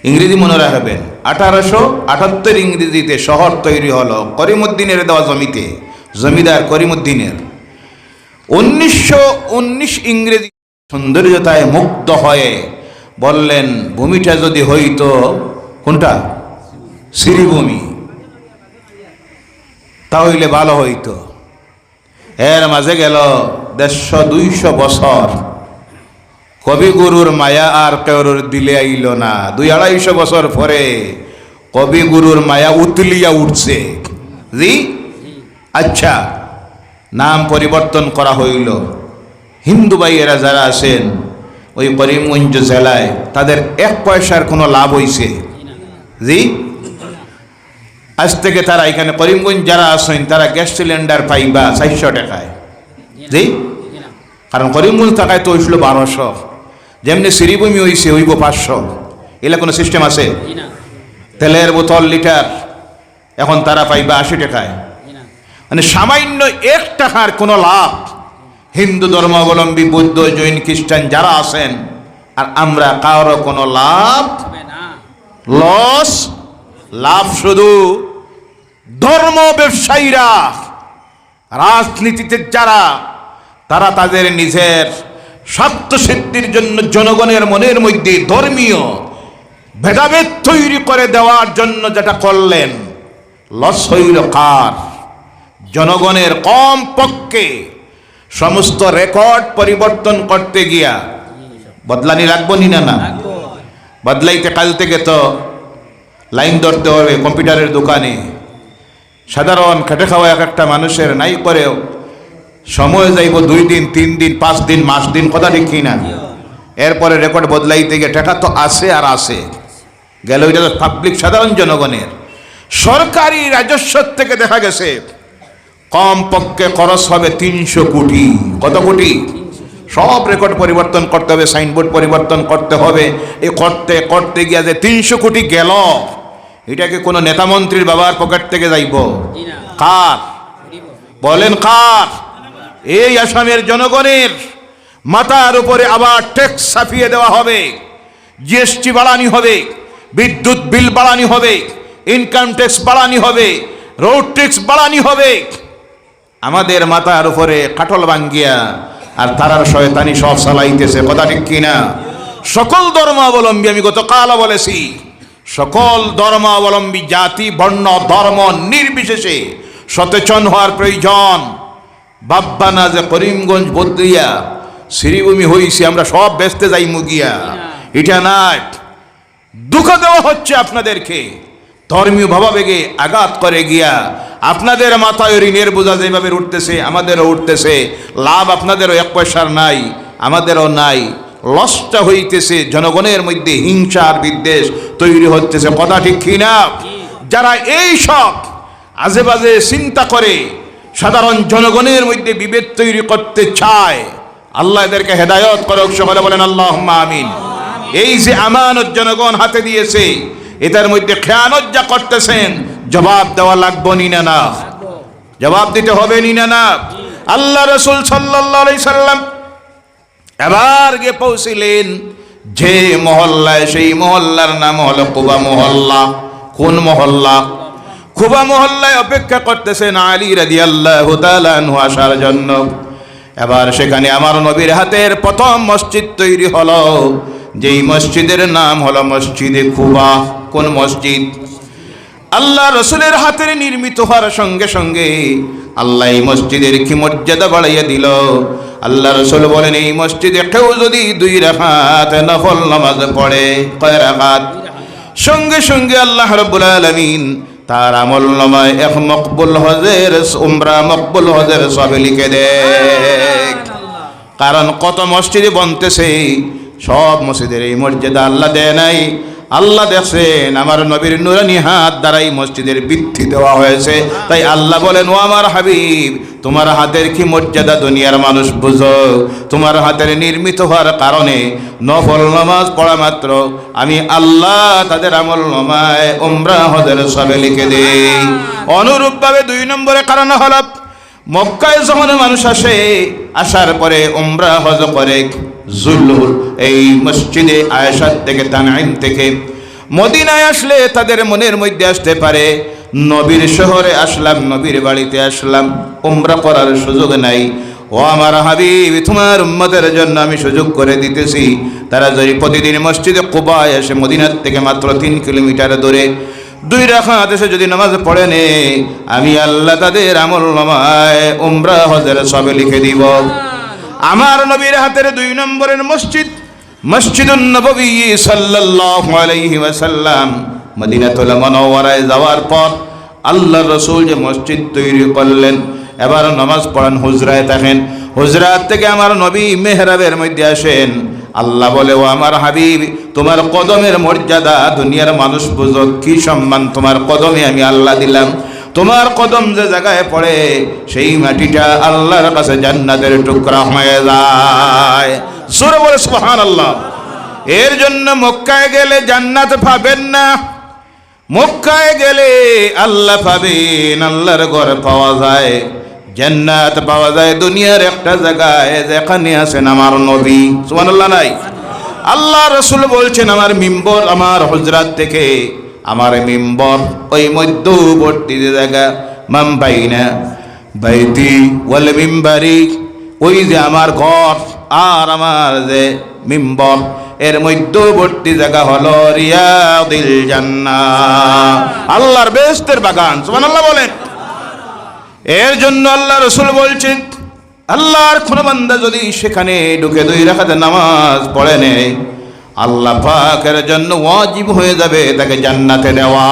Speaker 1: ইংরেজি মনে রাখবেন, 1878 ইংরেজিতে শহর তৈরি হলো করিমউদ্দিনের দেওয়া জমিতে, জমিদার করিমউদ্দিনের। 1919 ইংরেজি সৌন্দর্যতায় মুগ্ধ হয়ে বললেন, ভূমিটা যদি হইতো, কোনটা? শ্রীভূমি, তাহলে ভালো হইতো। এর মাঝে গেল 150-200 বছর, কবিগুরুর মায়া আর কেউর দিলে আইল না। 200-250 বছর পরে কবিগুরুর মায়া উতলিয়া উঠছে। জি। আচ্ছা, নাম পরিবর্তন করা হইল। হিন্দু ভাইয়েরা যারা আছেন ওই করিমগঞ্জ জেলায়, তাদের 1 পয়সার কোনো লাভ হইছে? জি। আজ থেকে তারা এখানে করিমগঞ্জ যারা আছেন, তারা গ্যাস সিলিন্ডার পাইবা 400 টাকায়। জি। কারণ করিমগঞ্জ টাকায় তো হইছিল 1200, যেমনি শ্রীভূমি হইছে হইব 500। এলা কোনো সিস্টেম আছে? তেলের বোতল লিটার এখন তারা পাইবা 80 টাকায়। মানে সামান্য 1 টাকার কোনো লাভ হিন্দু ধর্মাবলম্বী, বৌদ্ধ, জৈন, খ্রিস্টান যারা আছেন, আর আমরা কারো কোনো লাভ, লস। লাভ শুধু ধর্ম ব্যবসায়ীরা, রাজনীতিতে যারা, তারা তাদের নিজের স্বার্থ সিদ্ধির জন্য জনগণের মনের মধ্যে ধর্মীয় ভেদাভেদ তৈরি করে দেওয়ার জন্য যেটা করলেন, লস হইল কার? জনগণের। কম পক্ষে সমস্ত রেকর্ড পরিবর্তন করতে গিয়া বদলানি লাগবো নি না? বদলাইতে কাল থেকে তো লাইন ধরতে হবে কম্পিউটারের দোকানে। সাধারণ খেটে খাওয়া একটা মানুষের নাই করেও সময় যাইব 2 দিন, 3 দিন, 5 দিন, মাস দিন, কথা ঠিক কিনা? এরপরে রেকর্ড বদলাইতে গিয়ে টাকা তো আসে আর আসে গেল। ওইটা তো পাবলিক, সাধারণ জনগণের। সরকারি রাজস্ব থেকে দেখা গেছে কম পক্ষে খরচ হবে 300 কোটি। কত কোটি? সব রেকর্ড পরিবর্তন করতে হবে, সাইনবোর্ড পরিবর্তন করতে হবে। এ করতে করতে গিয়া যে 300 কোটি গেল, এটাকে কোনো নেতা মন্ত্রীর বাবার পকেট থেকে যাইব? কার? বলেন কার? এই আসামের জনগণের মাথার উপরে আবার ট্যাক্স ছাপিয়ে দেওয়া হবে, জিএসটি বাড়ানি হবে, বিদ্যুৎ বিল বাড়ানি হবে, ইনকাম ট্যাক্স বাড়ানি হবে, রোড ট্যাক্স বাড়ানি হবে। আমাদের মাথার উপরে কাটল ভাঙ্গিয়া আর তারার শয়তানি সব চালাইতেছে। কথা ঠিক কিনা? সকল ধর্মাবলম্বী, আমি গতকালও বলেছি, সকল ধর্মাবলম্বী জাতি বর্ণ ধর্ম নির্বিশেষে সচেতন হওয়ার প্রয়োজন। বাব্বানা যে করিমগঞ্জ বদরিয়া শ্রীভূমি হইছে, আমরা সব ব্যস্তে যাই মুগিয়া, এটা না। দুঃখ দেওয়া হচ্ছে আপনাদেরকে, ধর্মীয় ভাবাবেগে আঘাত করে গিয়া আপনাদের মাথায় ঋণের বোঝা যেভাবে উঠতেছে, আমাদেরও উঠতেছে। লাভ আপনাদেরও এক পয়সার নাই, আমাদেরও নাই। লসটা হইতেছে, জনগণের মধ্যে হিংসার বিদ্বেষ তৈরি হতেছে। কথা ঠিক কিনা? যারা এই সব আজে বাজে চিন্তা করে সাধারণ জনগণের মধ্যে বিভেদ তৈরি করতে চায়, আল্লাহ এদেরকে হেদায়ত করুক। সকলে বলেন আল্লাহুম্মা আমিন। এই যে আমানত জনগণ হাতে দিয়েছে, এটার মধ্যে খেয়ানত যা করতেছেন, জবাব দেওয়া লাগবে নি না? জবাব দিতে হবে নি না? আল্লাহ রাসূল সাল্লাল্লাহু আলাইহি সাল্লাম এবার গিয়ে পৌঁছিলেন যে মহল্লায়, সেই মহল্লার নাম হলো কুবা মহল্লা। কোন মহল্লা? কুবা মহল্লায় অপেক্ষা করতেছেন আলী রাদিয়াল্লাহু তাআলা আনহু আসার জন্য। এবার সেখানে আমার নবীর হাতের প্রথম মসজিদ তৈরি হলো, যেই মসজিদের নাম হলো মসজিদে কুবা। কোন মসজিদ? আল্লাহ রসুলের হাতের নির্মিত হওয়ার সঙ্গে সঙ্গে আল্লাহ এই মসজিদের কি মর্যাদা বাড়াইয়া দিল। আল্লাহ রসুল বলেন, এই মসজিদে কেউ যদি 2 রাকাত নফল নামাজ পড়ে, কয় রাকাত? সঙ্গে সঙ্গে আল্লাহ রাব্বুল আলামিন তার আমল নামায় এক মকবুল হজের উমরা, মকবুল হজের সব লিখে দেয়। কারণ কত মসজিদে বনতেছে, সব মসজিদের এই মর্যাদা আল্লাহ দেয় নাই। আল্লাহ দেখছেন আমার নবীর নুরানি হাত দ্বারাই মসজিদের বৃদ্ধি দেওয়া হয়েছে। তাই আল্লাহ বলেন, ও আমার হাবিব, তোমার হাতের কি মর্যাদা দুনিয়ার মানুষ বুঝো। তোমার হাতের নির্মিত হওয়ার কারণে নফল নামাজ পড়া মাত্র আমি আল্লাহ তাদের আমল নামায় উমরা হজের সবে লিখে দেই। অনুরূপভাবে 2 নম্বরে কারণ হলো, মক্কায় যখন মানুষ আসে, আসার পরে উমরা হজ করে জুলহুল এই মসজিদে আয়েশা থেকে, তানঈম থেকে। মদিনায় আসলে তাদের মনের মধ্যে আসতে পারে, নবীর শহরে আসলাম, নবীর বাড়িতে আসলাম, উমরা করার সুযোগ নাই। ও আমার হাবিব, তোমার উম্মতের জন্য আমি সুযোগ করে দিতেছি, তারা যদি প্রতিদিন মসজিদে কুবায় এসে, মদিনার থেকে মাত্র 3 কিলোমিটার দূরে 2 রাকাত এসে যদি নামাজ পড়ে নে, আমি আল্লাহ তাদের আমল নামায় উমরা হজের সবে লিখে দিব। আমার নবীর হাতের 2 নম্বরের মসজিদ, মসজিদুন নববী সাল্লাল্লাহু আলাইহি ওয়াসাল্লাম মদিনাতুল মুনাওয়ারায় যাওয়ার পর আল্লাহ রাসূল যে মসজিদ তৈরি করলেন, এবার নামাজ পড়ান হুজরায় থাকেন। হুজরাত থেকে আমার নবী মেহরাবের মধ্যে আসেন। আল্লাহ বলে, ও আমার হাবিব, তোমার কদমের মর্যাদা দুনিয়ার মানুষ বুঝো, কি সম্মান তোমার কদমে আমি আল্লাহ দিলাম। তোমার কদম যে জায়গায় পড়ে, সেই মাটিটা আল্লাহর কাছে জান্নাতের টুকরা হয়ে যায়। জোরে বলে সুবহানাল্লাহ। এর জন্য মক্কায় গেলে জান্নাত পাবেন না, মক্কায় গেলে আল্লাহ পাবেন। আল্লাহর ঘর পাওয়া যায়, জান্নাত পাওয়া যায় দুনিয়ার একটা জায়গায়, যেখানে আছেন আমার নবী। সুবহানাল্লাহ নাই? আল্লাহ রাসূল বলছেন, আমার মিম্বর আমার হুজরাত থেকে, আমার মিম্বর ওই মধ্যবর্তী জায়গা, মাম বাইনা বাইতি ওয়াল মিম্বারি, ওই যে আমার ঘর আর আমার যে মিম্বর, এর মধ্যবর্তী জায়গা হলো রিয়াদিল জান্নাহ, আল্লাহর বেহেশতের বাগান। সুবহানাল্লাহ বলেন। এর জন্য আল্লাহ রাসূল বলছেন, আল্লাহর কোন বান্দা যদি সেখানে ঢুকে 2 রাকাত নামাজ পড়ে নেয়, আল্লাহ পাকের জন্য ওয়াজিব হয়ে যাবে তাকে জান্নাতে নেওয়া।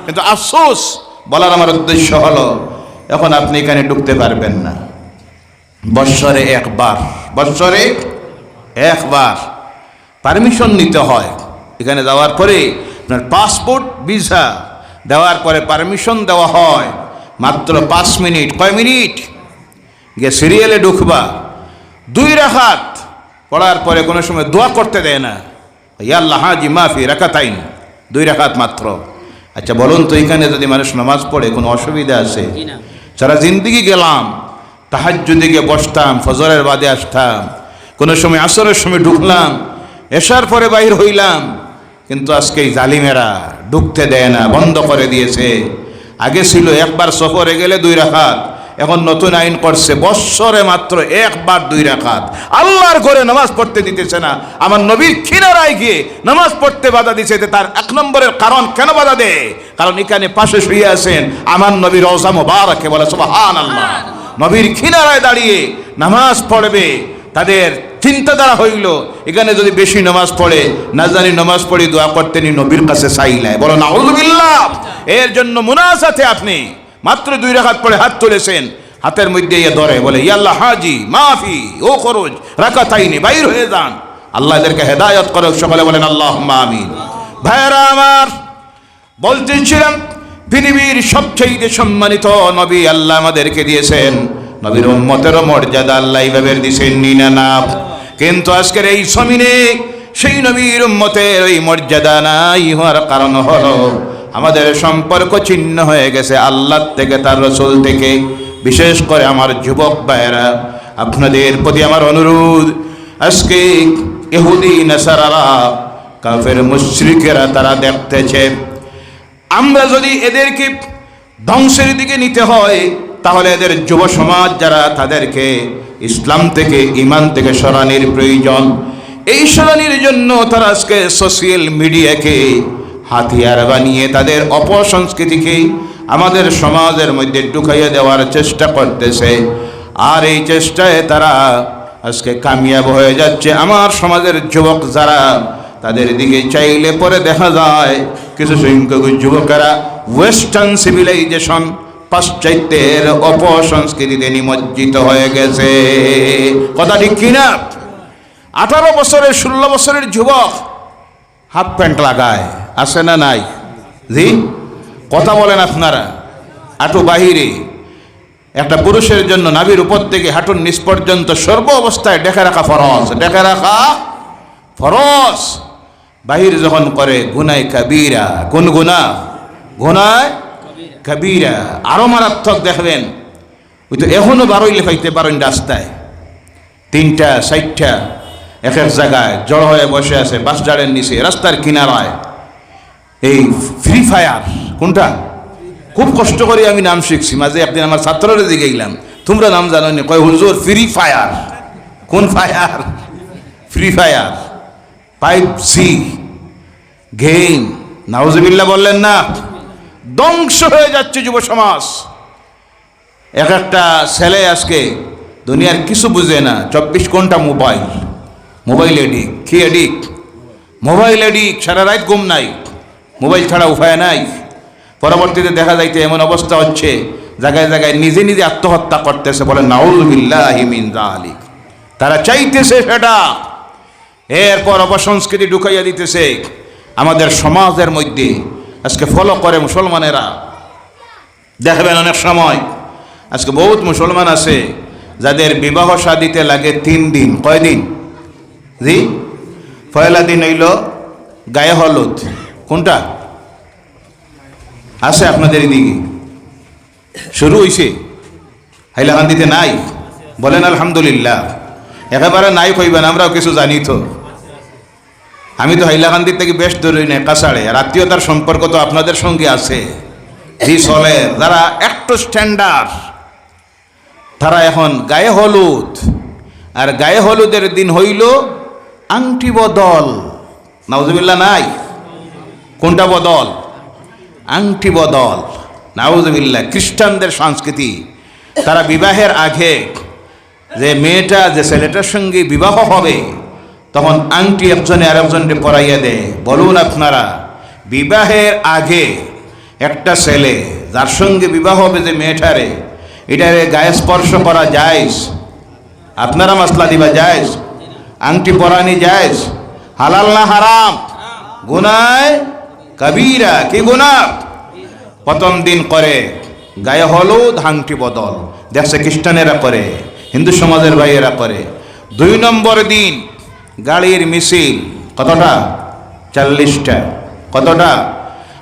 Speaker 1: কিন্তু আফসোস, বলার আমার উদ্দেশ্য হলো, এখন আপনি এখানে ঢুকতে পারবেন না। বৎসরে একবার পারমিশন নিতে হয়। এখানে যাওয়ার পরে আপনার পাসপোর্ট ভিসা দেওয়ার পরে পারমিশন দেওয়া হয় মাত্র 5 মিনিট। কয় মিনিট? গিয়ে সিরিয়ালে ঢুকবা, 2 রাকাত পড়ার পরে কোনো সময় দোয়া করতে দেয় না, ইয়া আল্লাহ হাজি মাফি রাকাতাইন, 2 রাকাত মাত্র। আচ্ছা বলুন তো, এখানে যদি মানুষ নামাজ পড়ে কোনো অসুবিধা আছে? সারা জিন্দিগি গেলাম, তাহাজ্জুদে গিয়ে বসতাম, ফজরের বাদে আসতাম, কোনো সময় আসরের সময় ঢুকলাম, এশার পরে বাইর হইলাম, কিন্তু আজকে এই জালিমেরা ঢুকতে দেয় না, বন্ধ করে দিয়েছে। আগে ছিল একবার সফরে গেলে 2 রাকাত, এখন নতুন আইন করছে বৎসরে মাত্র একবার 2 রাকাত। আল্লাহর ঘরে নামাজ পড়তে দিতেছে না, আমার নবীর কিনারায় গিয়ে নামাজ পড়তে বাধা দিছে। তার 1 নম্বরের কারণ কেন বাধা দেয়? কারণ এখানে পাশে শুয়ে আছেন আমার নবীর রওজা মুবারাকে, বলে সুবহানাল্লাহ। নবীর কিনারায় দাঁড়িয়ে নামাজ পড়বে, তাদের চিন্তাধারা হইল এখানে যদি বেশি নামাজ পড়ে, না জানি নামাজ পড়ে দোয়া করতেনি নবীর কাছে চাইলায়, বলো নাউযুবিল্লাহ। এর জন্য মুনাজাতে আপনি মাত্র 2 রাকাত পড়ে হাত তুলেছেন, হাতের মধ্যে ইয়ে ধরে বলে ইয়া আল্লাহ হাজি মাফি ও খরচ রাকাতাইনি, বাইর হয়ে যান। আল্লাহ এদেরকে হেদায়েত করুক, সকলে বলেন আল্লাহুম্মা আমিন। ভাইরা আমার, বলতেছিলাম পৃথিবীর সবচেয়ে সম্মানিত নবী আল্লাহ আমাদেরকে দিয়েছেন। নবীর উম্মতের মর্যাদা আল্লাহ এইভাবে দিয়েছেন নিনা না, কিন্তু আজকের এই জমিনে সেই নবীর উম্মতের ওই মর্যাদা নাই হওয়ার কারণ হলো আমাদের সম্পর্ক ছিন্ন হয়ে গেছে আল্লাহ থেকে, তার রাসূল থেকে। বিশেষ করে আমার যুবক ভাইয়েরা, আপনাদের প্রতি আমার অনুরোধ, আজকে ইহুদি নাসারারা, কাফের মুশরিকেরা তারা দেখতেছে আমরা যদি এদেরকে ধ্বংসের দিকে নিতে হয়, তাহলে এদের যুব সমাজ যারা, তাদেরকে ইসলাম থেকে ঈমান থেকে সরানির প্রয়োজন। এই সরানির জন্য তারা আজকে সোশ্যাল মিডিয়াকে হাতিয়ার বানিয়ে তাদের অপসংস্কৃতিকে আমাদের সমাজের মধ্যে ঢুকাইয়ে দেওয়ার চেষ্টা করতেছে। আর এই চেষ্টায় তারা আজকে কামিয়াব হয়ে যাচ্ছে। আমার সমাজের যুবক যারা, তাদের দিকে চাইলে পরে দেখা যায় কিছু সংখ্যক যুবকেরা ওয়েস্টার্ন সিভিলাইজেশন, পাশ্চাত্যের অপসংস্কৃতিতে নিমজ্জিত হয়ে গেছে। কথা ঠিক কিনা? 18 বছরের 16 বছরের যুবক হাফ প্যান্ট লাগায়, আছে না নাই? জি, কথা বলেন আপনারা। হাঁটু বাহিরে, একটা পুরুষের জন্য নাভির উপর থেকে হাঁটুর নিচ পর্যন্ত সর্ব অবস্থায় ঢেকে রাখা ফরজ, ঢেকে রাখা ফরজ। বাহির যখন করে গুনায় কাবীরা, কোন গুনাহ? গুনায় কাবীরা। আরো মারাত্মক দেখবেন, ওই তো এখনো বারোইলে পাইতে পারেন রাস্তায় 3টা 4টা এক এক জায়গায় জড়ো হয়ে বসে আছে, বাস জাড়ের নিচে, রাস্তার কিনারায়। এই ফ্রি ফায়ার, কোনটা? খুব কষ্ট করে আমি নাম শিখছি। মাঝে একদিন আমার ছাত্রদের দিকে গেলাম, তোমরা নাম জানো নি? কয় হুজুর ফ্রি ফায়ার। কোন fire? Free fire, 5G game. নাউজুবিল্লাহ বললেন না? ধ্বংস হয়ে যাচ্ছে যুব সমাজ। এক একটা ছেলে আজকে দুনিয়ার কিছু বুঝে না, 24 ঘন্টা মোবাইল, মোবাইল এডিক। কি এডিক? মোবাইল এডিক। সারা রাত ঘুম নাই, মোবাইল ছাড়া উপায় নাই। পরবর্তীতে দেখা যাইতে এমন অবস্থা হচ্ছে, জায়গায় জায়গায় নিজে নিজে আত্মহত্যা করতেছে, বলে নাউযুবিল্লাহি মিন যালিক। তারা চাইতেছে সেটা। এরপর অপসংস্কৃতি ঢুকাইয়া দিতেছে আমাদের সমাজের মধ্যে। আজকে ফলো করে মুসলমানেরা, দেখবেন অনেক সময় আজকে বহুত মুসলমান আছে যাদের বিবাহ শাদীতে লাগে 3 দিন। কয়দিন? জি, পয়লা দিন হইল গায়ে হলুদ। কোনটা আছে আপনাদের এদিকে? শুরু হইছে? হাইলাকান্দিতে নাই? বলেন আলহামদুলিল্লাহ। একেবারে নাই কইবেন, আমরাও কিছু জানি তো। আমি তো হাইলাকান্দির থেকে বেশ দূরই নাই, কাছাড়ে। আর আত্মীয়তার সম্পর্ক তো আপনাদের সঙ্গে আছে। জি চলে, যারা একটু স্ট্যান্ডার্ড, তারা এখন গায়ে হলুদ। আর গায়ে হলুদের দিন হইল আংটি বদল। নাউজুবিল্লাহ নাই? কোনটা বদল? আংটি বদল। নাউজুবিল্লাহ। খ্রিস্টানদের সংস্কৃতি, তারা বিবাহের আগে যে মেয়েটা যে ছেলেটার সঙ্গে বিবাহ হবে, তখন আংটি একজনে আরেকজনকে পরাইয়া দেয়। বলুন আপনারা, বিবাহের আগে একটা ছেলে যার সঙ্গে বিবাহ হবে যে মেয়েটারে, এটারে গায়ে স্পর্শ করা জায়েজ? আপনারা মাসলা দিবা জায়েজ? আংটি পরানি জায়েজ? হালাল না হারাম? গুনায় কাবীরা। কি গুনাহ? প্রথম দিন করে গায়ে হলুদ, আংটি বদল, দেখছে খ্রিস্টানেরা করে, হিন্দু সমাজের ভাইয়েরা করে। 2 নম্বর দিন গাড়ির মিছিল। কতটা? 40টা। কতটা?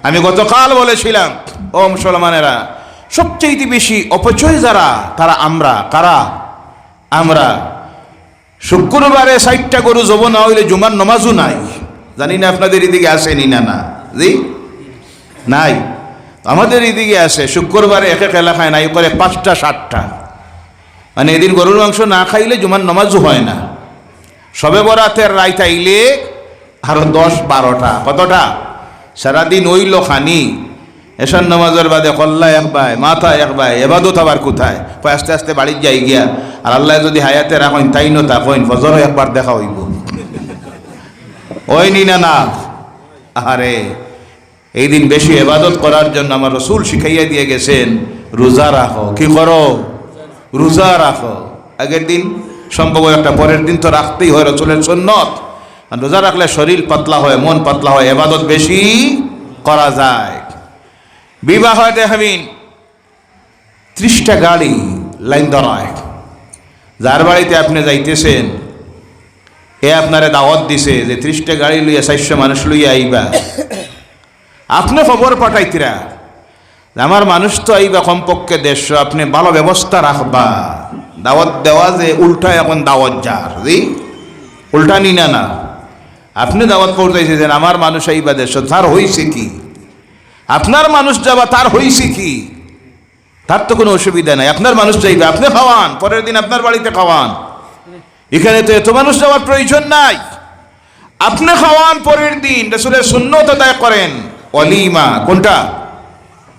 Speaker 1: আমি গতকাল বলেছিলাম, ও মুসলমানেরা, সবচেয়ে বেশি অপচয় যারা, তারা আমরা। কারা? আমরা। শুক্রবারে 60টা গরু জব না হইলে জুমার নামাজও নাই। জানি না আপনাদের এদিকে আসেনি না? না জি নাই। আমাদের এদিকে আছে শুক্রবারে এক এক এলাকায় নাই করে 5টা 7টা, মানে এদিন গরুর মাংস না খাইলে জুমার নামাজও হয় না। সবে বরাতের রাইত আইলে আরো 10-12টা, কতটা সারাদিন ওইল খানি। এসার নামাজের বাদে কল্লা এক ভাই মাথা এক ভাই এবাদত আবার কোথায়, আস্তে আস্তে বাড়ির যাই গিয়া। আর আল্লাহ যদি হায়াতে রাখেন তাই ন তা কইন ফজর একবার দেখা হইব ওই নি না। আরে এই দিন বেশি এবাদত করার জন্য আমার রসুল শিখাইয়া দিয়ে গেছেন রোজা রাখো। কি করো? রোজা রাখো। আগের দিন সম্ভব একটা, পরের দিন তো রাখতেই হয়, রসুলের সুন্নত। রোজা রাখলে শরীর পাতলা হয়, মন পাতলা হয়, এবাদত বেশি করা যায়। বিবাহ দেখাবিন 30টা গাড়ি লাইন ধরায়, যার বাড়িতে আপনি যাইতেছেন এ আপনারে দাওয়াত দিছে যে 30টা গাড়ি লইয়া 400 মানুষ লইয়া আইবা। আপনি খবর পাঠাইতিরা আমার মানুষ তো আইবা কমপক্ষে 150, আপনি ভালো ব্যবস্থা রাখবা। দাওয়াত দেওয়া যে উল্টা, এখন দাওয়াত যার উল্টা নি না। আপনি দাওয়াত পৌঁছাইছেন আমার মানুষ আইবা 150, তার হইছে কি? আপনার মানুষ যাবা তার হইছে কি? তার তো কোনো অসুবিধা নাই। আপনার মানুষ যাইবে, আপনি খাওয়ান, পরের দিন আপনার বাড়িতে খাওয়ান। এখানে তো এত মানুষ যাওয়ার প্রয়োজন নাই। আপনি খাওয়ান, পরের দিন রাসূলের সুন্নত আদায় করেন। ওলিমা কোনটা?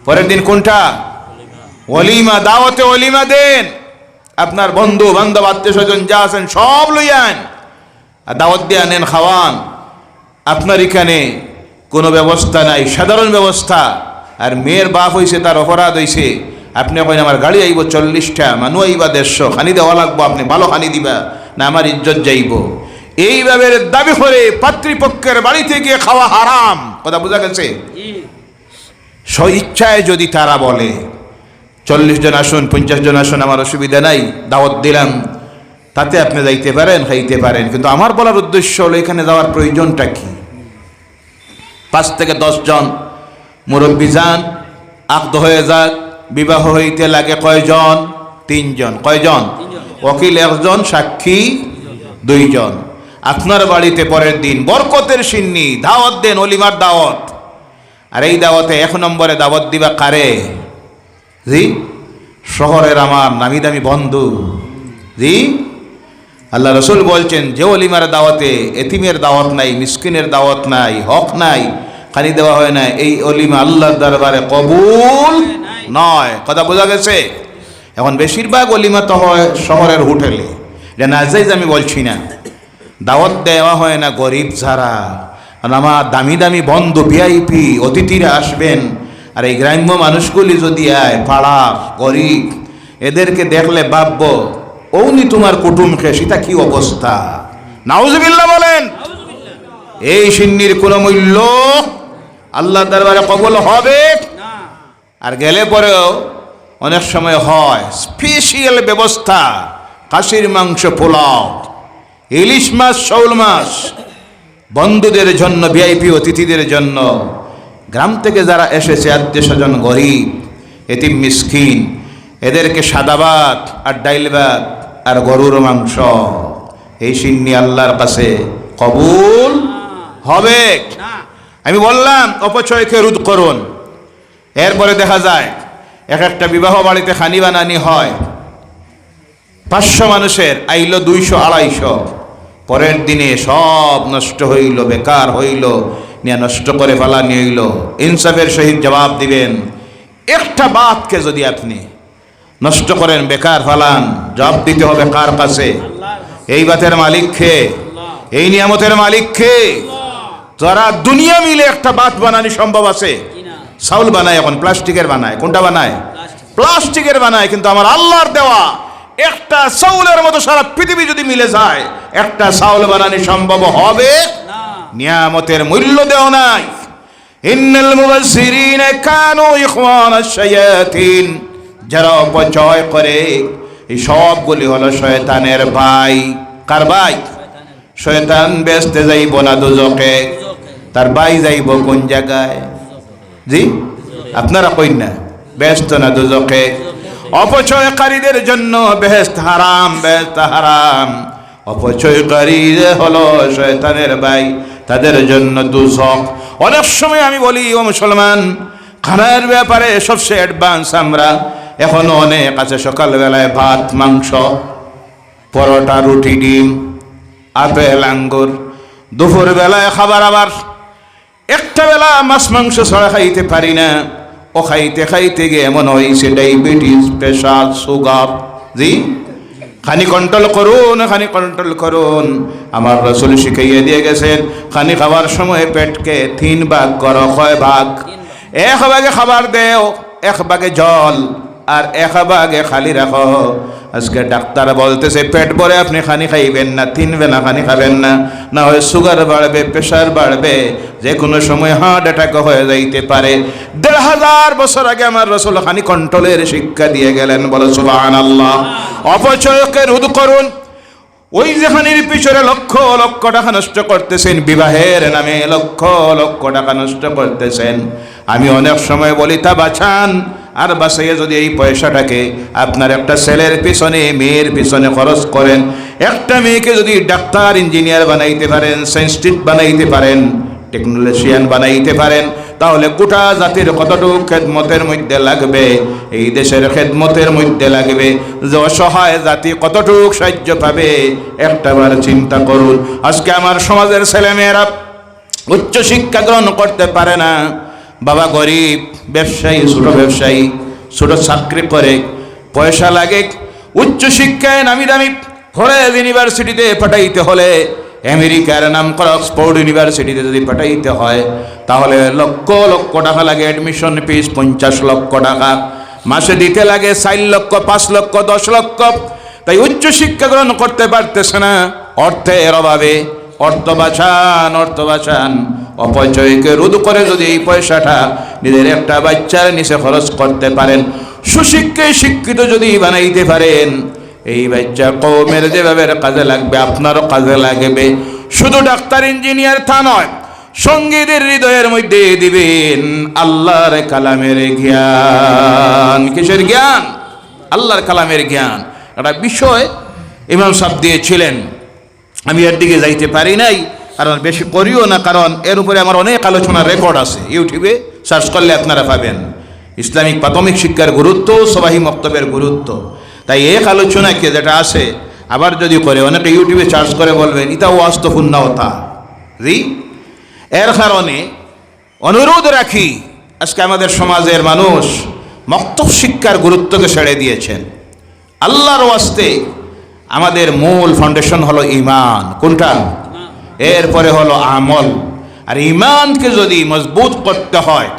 Speaker 1: পরের দিন কোনটা? ওলিমা। দাওয়াতে ওলিমা দেন। আপনার বন্ধু বান্ধব আত্মীয় স্বজন যা আছেন সব লইয়ান, আর দাওয়াত দিয়ে আনেন, খাওয়ান। আপনার এখানে কোনো ব্যবস্থা নাই, সাধারণ ব্যবস্থা। আর মেয়ের বাপ হইছে, তার অপরাধ হইছে। আপনি কইন আমার গাড়ি আইব 40টা, মানুষ আইবা 150, খানি দেওয়া লাগবো, আপনি ভালো খানি দিবা না আমার ইজ্জত যাইব। এইভাবে দাবি করে পাত্রীপক্ষের বাড়িতে গিয়ে খাওয়া হারাম। কথা বোঝা গেছে? স্ব ইচ্ছায় যদি তারা বলে 40 জন আসুন, 50 জন আসুন, আমার অসুবিধা নাই, দাওয়াত দিলাম, তাতে আপনি যাইতে পারেন, খাইতে পারেন। কিন্তু আমার বলার উদ্দেশ্য হলো এখানে যাওয়ার প্রয়োজনটা কি? 5 থেকে 10 জন মুরব্বী যান, আকদ হয়ে যাক। বিবাহ হইতে লাগে কয়জন? 3 জন। কয়জন? ওকিল 1 জন, সাক্ষী 2 জন। আপনার বাড়িতে পরের দিন বরকতের সিন্নি দাওয়াত দেন, অলিমার দাওয়াত। আর এই দাওয়াতে 1 নম্বরে দাওয়াত দিবা কারে? জি, শহরের আমার নামি দামি বন্ধু। জি, আল্লাহ রসুল বলছেন যে অলিমার দাওয়াতে এতিমের দাওয়াত নাই, মিসকিনের দাওয়াত নাই, হক নাই, খালি দেওয়া হয় না, এই অলিমা আল্লাহর দরবারে কবুল নয়। কথা বোঝা গেছে? এখন বেশিরভাগ অলিমা তো হয় শহরের হোটেলে, এটা না যাই আমি বলছি না। দাওয়াত দেওয়া হয় না গরিব যারা, আমার দামি দামি বন্ধু ভিআইপি অতিথিরা আসবেন। আর এই গ্রাম্য মানুষগুলি যদি আয়, পাড়া গরিব, এদেরকে দেখলে ভাববো ওনি তোমার কুটুমকে, সেটা কি অবস্থা? নাউজুবিল্লাহ বলেন। এই সিন্নির কোনো মূল্য আল্লাহর দরবারে কবুল হবে? আর গেলে পরেও অনেক সময় হয় স্পেশাল ব্যবস্থা, খাসির মাংস, পোলাও, ইলিশ মাছ, শৌল মাছ, বন্ধুদের জন্য, ভিআইপি অতিথিদের জন্য। গ্রাম থেকে যারা এসেছে, আত্মীয় স্বজন, গরিব, এতিম, মিসকিন, এদেরকে সাদা ভাত আর ডাইল ভাত আর গরুর মাংস, এই সিন্নি আল্লাহর কাছে কবুল হবে। আমি বললাম অপচয়কে রোধ করুন। এরপরে দেখা যায় এক একটা বিবাহ বাড়িতে খানি বানানি হয়, 500 মানুষের আইলো 200-250, পরের দিনে সব নষ্ট হইল, বেকার হইল, নিয়ে নষ্ট করে ফেলানি হইল। ইনসাফের সহিত জবাব দিবেন। একটা বাতকে যদি আপনি নষ্ট করেন, বেকার ফেলান, জবাব দিতে হবে কার কাছে? এই বাতের মালিক কে? এই নিয়ামতের মালিক কে? যারা দুনিয়া মিলে একটা বাত বানানি সম্ভব আছে? চাউল বানায়, এখন প্লাস্টিকের বানায়। কোনটা বানায়? প্লাস্টিকের বানায়। কিন্তু আমার আল্লাহর দেওয়া একটা চাউলের মতো সারা পৃথিবী যদি মিলে যায়, একটা চাউল বানানি সম্ভব হবে? নিয়ামতের মূল্য দেও নাই। ইন্নাল মুবাসসিরিনা কানু ইখওয়ানাশ শায়াতিন, যারা অপচয় করে এই সবগুলি হলো শয়তানের ভাই। কার ভাই? শয়তান বেচতে যাইব না দুজকে, তার ভাই যাইব কোন জায়গায়? জি, আপনারা কইন না, বেচত না দুজকে। অপচয়কারীদের জন্য বেহেশত হারাম, বেহেশত হারাম। অপচয়কারী হলো শয়তানের ভাই, তাদের জন্য দুজক। অনেক সময় আমি বলি, ও মুসলমান, খানার ব্যাপারে সবচেয়ে অ্যাডভান্স আমরা। এখনো অনেক আছে সকালবেলায় ভাত মাংস, পরোটা রুটি ডিম, আপেল আঙ্গুর। দুপুর বেলায় খাবার আবার একটা বেলা মাছ মাংস ছাড়া খাইতে পারি না। ও খাইতে খাইতে গিয়ে এমন হয়েছে ডায়াবেটিস, প্রেশার, সুগার। জি, খানি কন্ট্রোল করুন, খানি কন্ট্রোল করুন। আমার রাসূল শিখাইয়ে দিয়ে গেছেন, খানি খাবার সময় পেটকে 3 ভাগ করো। কয় ভাগ? 1 ভাগে খাবার দেও, 1 ভাগে জল, আর 1 ভাগে খালি রাখো। আজকে ডাক্তার বলতেছে পেট ভরে আপনি খানি খাইবেন না, 3 বেলা খানি খাবেন না, না হয় সুগার বাড়বে, প্রেশার বাড়বে, যে কোনো সময় হার্ট অ্যাটাক হয়ে যাইতে পারে। 1500 বছর আগে আমার রাসূল খানি কন্ট্রোলের শিক্ষা দিয়ে গেলেন। বলো সুবহানাল্লাহ। অপচয়কে রোধ করুন। ওই যেখানের পিছনে লক্ষ লক্ষ টাকা নষ্ট করতেছেন, বিবাহের নামে লক্ষ লক্ষ টাকা নষ্ট করতেছেন। আমি অনেক সময় বলি তা বাঁচান, আর বাঁচাইয়ে যদি এই পয়সাটাকে আপনার একটা ছেলের পিছনে, মেয়ের পিছনে খরচ করেন, একটা মেয়েকে যদি ডাক্তার ইঞ্জিনিয়ার বানাইতে পারেন, সায়েন্টিস্ট বানাইতে পারেন, টেকনোলজিয়ান বানাইতে পারেন, তাহলে গোটা জাতির কতটুকু খেদমতের মধ্যে লাগবে, এই দেশের খেদমতের মধ্যে লাগবে, যে অসহায় জাতি কতটুকু সাহায্য পাবে একটাবার চিন্তা করুন। আজকে আমার সমাজের ছেলেমেয়েরা উচ্চ শিক্ষা গ্রহণ করতে পারে না। বাবা গরিব, ব্যবসায়ী, ছোট ব্যবসায়ী, ছোট চাকরি করে, পয়সা লাগে। উচ্চ শিক্ষায় নামি দামি কলেজ ইউনিভার্সিটিতে পাঠাইতে হলে, আমেরিকার নাম করা অক্সফোর্ড ইউনিভার্সিটিতে যদি পাঠাইতে হয়, তাহলে লক্ষ লক্ষ টাকা লাগে। অ্যাডমিশন ফিস 50 লক্ষ টাকা, মাসে দিতে লাগে 4 লক্ষ, 5 লক্ষ, 10 লক্ষ। তাই উচ্চ শিক্ষা গ্রহণ করতে পারতেছে না অর্থের অভাবে। অর্থ বাঁচান, অর্থ বাঁচান। অপচয়কে রোধ করে যদি এই পয়সাটা নিজের একটা বাচ্চার নিচে খরচ করতে পারেন, সুশিক্ষায় শিক্ষিত যদি বানাইতে পারেন, এই বাচ্চা কওমের যেভাবে কাজে লাগবে আপনারও কাজে লাগবে। শুধু ডাক্তার ইঞ্জিনিয়ার তা নয়, সঙ্গীদের হৃদয়ের মধ্যে দিবেন আল্লাহর কালামের জ্ঞান। কিসের জ্ঞান? আল্লাহর কালামের জ্ঞান। একটা বিষয় ইমাম সাহেব দিয়েছিলেন, আমি এর দিকে যাইতে পারি নাই, কারণ বেশি করিও না, কারণ এর উপরে আমার অনেক আলোচনার রেকর্ড আছে, ইউটিউবে সার্চ করলে আপনারা পাবেন। ইসলামিক প্রাথমিক শিক্ষার গুরুত্ব, সবাহি মক্তবের গুরুত্ব। তাই এক আলোচনাকে যেটা আছে আবার যদি করে, অনেকে ইউটিউবে সার্চ করে বলবেন ইতাও আস্তফুন্না হতা। জি, এর কারণে অনুরোধ রাখি, আজকে আমাদের সমাজের মানুষ মক্তব শিক্ষার গুরুত্বকে ছেড়ে দিয়েছেন। আল্লাহর ওয়াস্তে আমাদের মূল ফাউন্ডেশন হলো ঈমান। কোনটা? এরপরে হলো আমল। আর ঈমানকে যদি মজবুত করতে হয়,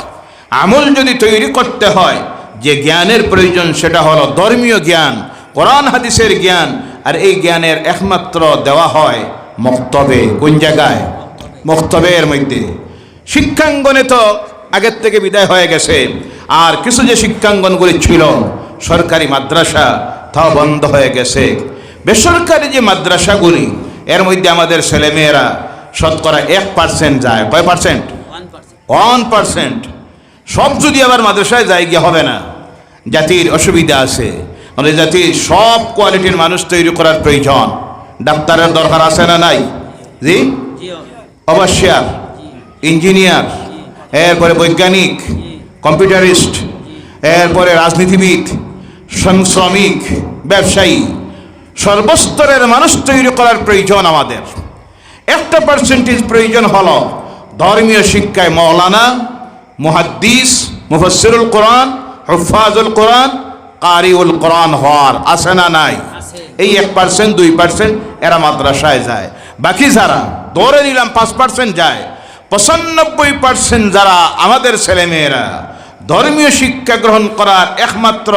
Speaker 1: আমল যদি তৈরি করতে হয়, যে জ্ঞানের প্রয়োজন সেটা হলো ধর্মীয় জ্ঞান, কোরআন হাদিসের জ্ঞান। আর এই জ্ঞানের একমাত্র দেওয়া হয় মক্তবে। কোন জায়গায়? মক্তবের মধ্যে। শিক্ষাঙ্গনে তো আগের থেকে বিদায় হয়ে গেছে, আর কিছু যে শিক্ষাঙ্গনগুলি ছিল সরকারি মাদ্রাসা, তাও বন্ধ হয়ে গেছে। বেসরকারি যে মাদ্রাসাগুলি, এর মধ্যে আমাদের ছেলেমেয়েরা শতকরা 1% যায়। কয় পার্সেন্ট? 1%। সব যদি আবার মাদ্রাসায় যায় গিয়ে হবে না, জাতির অসুবিধা আছে। মানে জাতির সব কোয়ালিটির মানুষ তৈরি করার প্রয়োজন। ডাক্তারের দরকার আছে না নাই? জি, অবশ্যই। ইঞ্জিনিয়ার, এরপরে বৈজ্ঞানিক, কম্পিউটারিস্ট, এরপরে রাজনীতিবিদ, শ্রমিক, ব্যবসায়ী, সর্বস্তরের মানুষ তৈরি করার প্রয়োজন আমাদের। 1% প্রয়োজন হলো ধর্মীয় শিক্ষায় মৌলানা, মুহাদ্দিস, মুফাসসিরুল কোরআন, হুফাজুল কোরআন, কারিউল কোরআন হওয়ার। আছে না নাই? এই 1%, 2% এরা মাদ্রাসায় যায়। বাকি যারা ধরে নিলাম 5% যায়, 95% যারা আমাদের ছেলেমেয়েরা ধর্মীয় শিক্ষা গ্রহণ করার একমাত্র